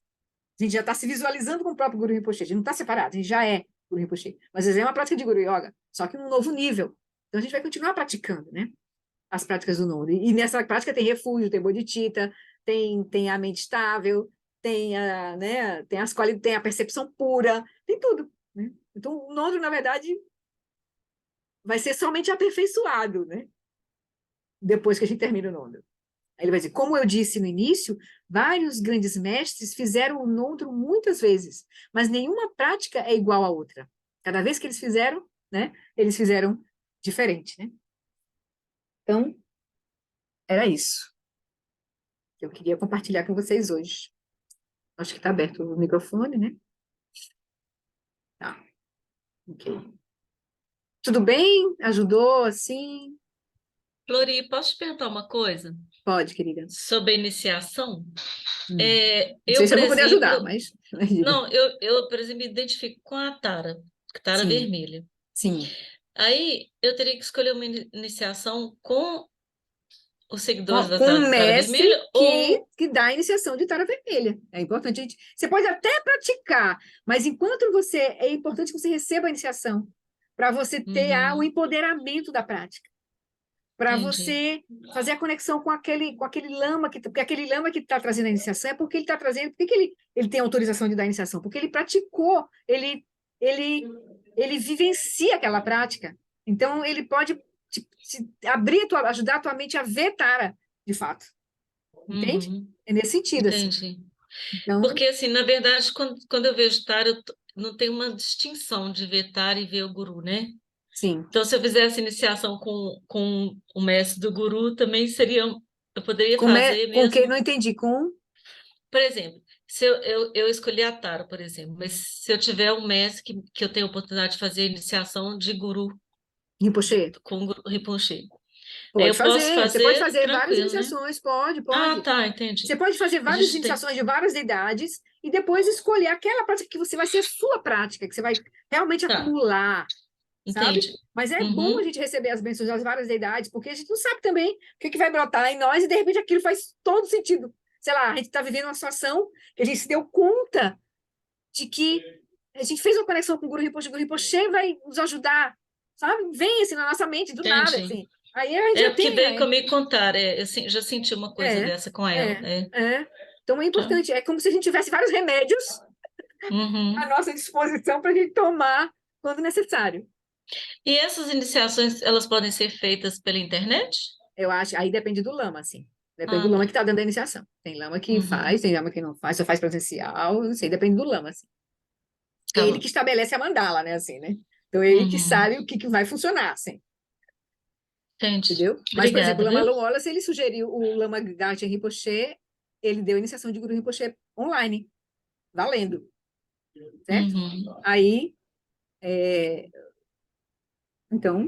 A gente já está se visualizando com o próprio Guru Rinpoche, a gente não está separado, a gente já é Guru Rinpoche. Mas é uma prática de Guru Yoga, só que um novo nível. Então a gente vai continuar praticando, né? As práticas do Nondro. E nessa prática tem refúgio, tem bodhicitta, tem a mente estável, né, tem a percepção pura, tem tudo, né? Então, o Nondro, na verdade, vai ser somente aperfeiçoado, né? Depois que a gente termina o Nondro. Aí ele vai dizer, como eu disse no início, vários grandes mestres fizeram o Nondro muitas vezes, mas nenhuma prática é igual à outra. Cada vez que eles fizeram, né, eles fizeram diferente, né? Então, era isso que eu queria compartilhar com vocês hoje. Acho que está aberto o microfone, né? Tá, ok. tudo bem? Ajudou, assim? Flori, posso te perguntar uma coisa Pode, querida. sobre a iniciação? Hum. Não sei Eu, se eu por vou poder ajudar, exemplo, mas... não, por exemplo, me identifico com a Tara Sim, vermelha. sim. Aí eu teria que escolher uma iniciação com os seguidores da Com um Tara mestre Vermelha ou. que dá a iniciação de tara vermelha. É importante a gente. Você pode até praticar, mas enquanto você. É importante que você receba a iniciação, para você ter o Uhum, empoderamento da prática, para entendi. você fazer a conexão com aquele lama, porque aquele lama que está trazendo a iniciação é porque ele está trazendo. Por que ele tem autorização de dar a iniciação? Porque ele praticou, ele, ele vivencia aquela prática. Então, ele pode abrir, ajudar a tua mente a ver Tara, de fato. Entende? Uhum, É nesse sentido, assim. entendi. Então, Porque, assim, na verdade, quando eu vejo Tara, não tem uma distinção de ver Tara e ver o guru, né? sim. Então, se eu fizesse iniciação com o mestre do guru, também seria. Eu poderia Como é, fazer com o que? mesmo. Não entendi. Com Por exemplo, se eu escolhi a Tara, por exemplo, mas se eu tiver um mestre que eu tenho a oportunidade de fazer a iniciação de guru Rinpoche? com o Guru Rinpoche, Pode eu posso fazer. Você pode fazer fazer várias tranquilo, né? iniciações. Pode, Ah, pode. tá, Você entendi. pode fazer A várias gente tem. iniciações de várias idades e depois escolher aquela prática que você vai ser a sua prática, que você vai realmente Tá, acumular, sabe? entendi. Mas é bom a Uhum, gente receber as bênçãos das várias idades, porque a gente não sabe também o que vai brotar em nós e de repente aquilo faz todo sentido. Sei lá, a gente está vivendo uma situação que a gente se deu conta de que a gente fez uma conexão com o Guru Rinpoche vai nos ajudar, sabe? Vem assim na nossa mente do nada, entendi. assim. Aí a gente É já porque tem, veio né? comigo contar, já senti uma coisa É, dessa com ela. é, é. Então é Já. importante, é como se a gente tivesse vários remédios à Uhum. nossa disposição para a gente tomar quando necessário. E essas iniciações, elas podem ser feitas pela internet? Eu acho, aí depende do lama, assim. Depende do Ah, lama que tá. está dando a iniciação. Tem lama que Uhum. faz, tem lama que não faz, só faz presencial, não sei, depende do lama, assim. Tá Ele bom. que estabelece a mandala, né, assim, né? Então ele que Uhum. sabe o que vai funcionar, assim. Entendi. Entendeu? Mas, por exemplo, o Obrigada, Lama viu? Wallace, ele sugeriu o Lama Garten Rinpoche, ele deu iniciação de Guru Rinpoche online, valendo, certo? Uhum. Aí, é, então,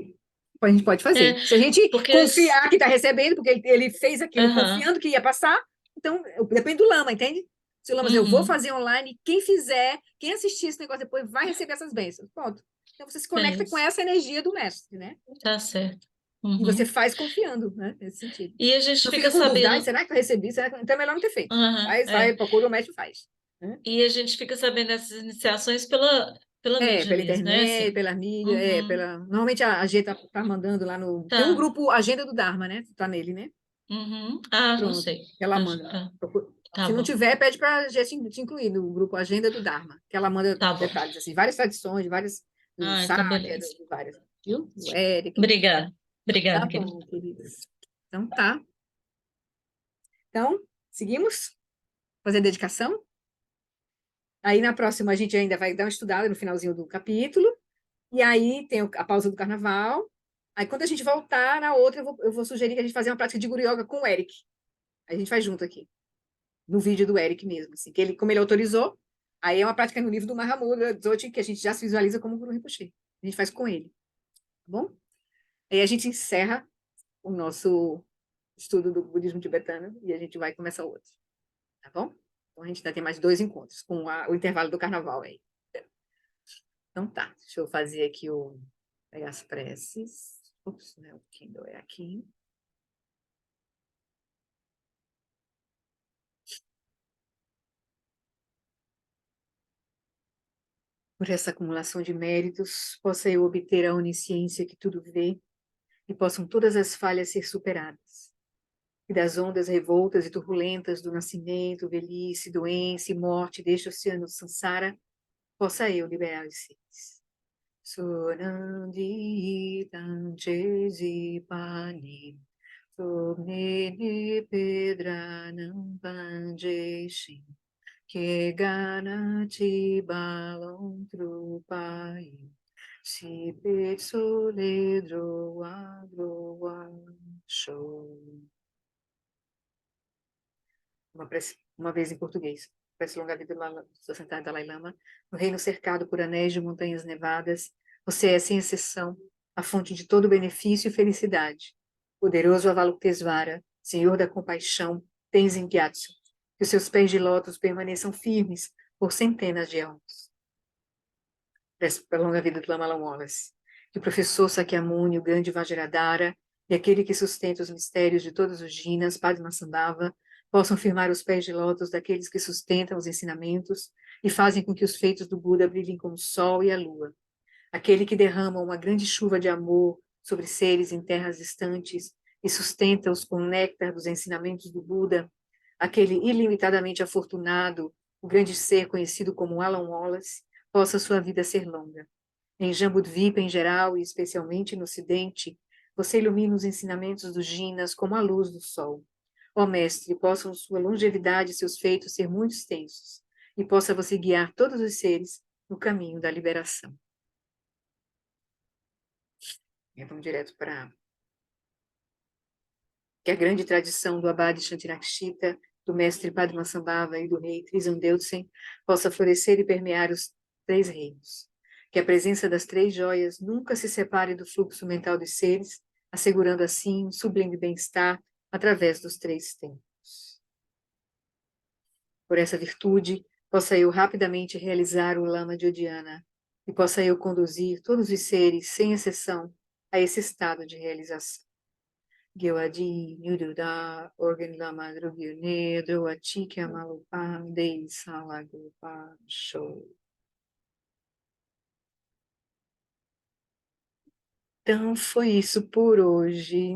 a gente pode É, fazer. Se a gente porque confiar que está recebendo, porque ele fez aquilo aham. confiando que ia passar, então, depende do Lama, entende? Se o Lama dizer, eu vou Uhum. fazer online, quem fizer, quem assistir esse negócio depois vai receber essas bênçãos. Pronto. Então, você se É conecta com isso. essa energia do mestre, né? Tá certo. E você Uhum. faz confiando, né? Nesse sentido. E a gente Não fica fica com dúvida, ai, sabendo. será que eu recebi? Será que... Então é melhor não ter feito. Aham, Vai, procura o médico e faz. Né? E a gente fica sabendo dessas iniciações pela mídia Pela mesmo, né? internet, Assim. pela mídia, Uhum. pela... Normalmente a G tá mandando lá no... Tem um Tá. grupo Agenda do Dharma, né? Tá nele, né? Uhum. Ah, não Pronto, sei. que ela manda. Tá, tá Se não bom. tiver, pede para a G te incluir no grupo Agenda do Dharma, que ela manda Tá bom. detalhes, assim, várias tradições, várias... Do Ah, então Sábia, beleza. de várias, viu? O Eric. Obrigada. Tá Obrigada, querido. bom, queridos. Então tá. Então, seguimos? Fazer dedicação? Aí na próxima a gente ainda vai dar uma estudada no finalzinho do capítulo, e aí tem a pausa do carnaval. Aí quando a gente voltar na outra, eu vou sugerir que a gente faça uma prática de Guru Yoga com o Eric. Aí a gente faz junto aqui, no vídeo do Eric mesmo, assim, que ele, como ele autorizou, aí é uma prática no livro do Mahamudra Dzogchen, que a gente já se visualiza como Guru Rinpoche. A gente faz com ele, tá bom? Aí a gente encerra o nosso estudo do budismo tibetano e a gente vai começar outro, tá bom? Então a gente ainda tem mais 2 encontros, com o intervalo do carnaval aí. Então tá, deixa eu fazer aqui pegar as preces. Ups, né, o Kindle é aqui. Por essa acumulação de méritos, possa eu obter a onisciência que tudo vê e possam todas as falhas ser superadas. E das ondas revoltas e turbulentas do nascimento, velhice, doença e morte deste oceano de Sansara, possa eu liberar os seres. Sorandi Tanchesi Pani Sognini Pedranam Panjeshin que Ganati Balon Trupai Si Petsoledro Adroa Show. Uma vez em português. Peço longa vida do Sua Santidade Dalai Lama. No reino cercado por anéis de montanhas nevadas, você é, sem exceção, a fonte de todo benefício e felicidade. Poderoso Avalokitesvara, Senhor da compaixão, Tenzin Gyatso, que os seus pés de lótus permaneçam firmes por centenas de anos. Peço pela longa vida do Lama Wallace, que o professor Sakyamuni, o grande Vajradhara, e aquele que sustenta os mistérios de todos os Jinas, Padmasambhava, possam firmar os pés de lótus daqueles que sustentam os ensinamentos e fazem com que os feitos do Buda brilhem como o sol e a lua. Aquele que derrama uma grande chuva de amor sobre seres em terras distantes e sustenta-os com o néctar dos ensinamentos do Buda, aquele ilimitadamente afortunado, o grande ser conhecido como Alan Wallace, possa sua vida ser longa. Em Jambudvipa em geral e especialmente no Ocidente, você ilumina os ensinamentos dos Jinas como a luz do sol. Ó Mestre, possam sua longevidade e seus feitos ser muito extensos, e possa você guiar todos os seres no caminho da liberação. E vamos direto para que a grande tradição do Abade Shantirakshita, do mestre Padmasambhava e do rei Trisandeusen possa florescer e permear os 3 reinos. Que a presença das 3 joias nunca se separe do fluxo mental dos seres, assegurando assim um sublime bem-estar através dos 3 tempos. Por essa virtude, possa eu rapidamente realizar o Lama de Odiana e possa eu conduzir todos os seres, sem exceção, a esse estado de realização. Gyawadi, Nyududa, Organ Lama Drugyune, Druachike Amalupa, Dei Salagupa, Show. Então, foi isso por hoje.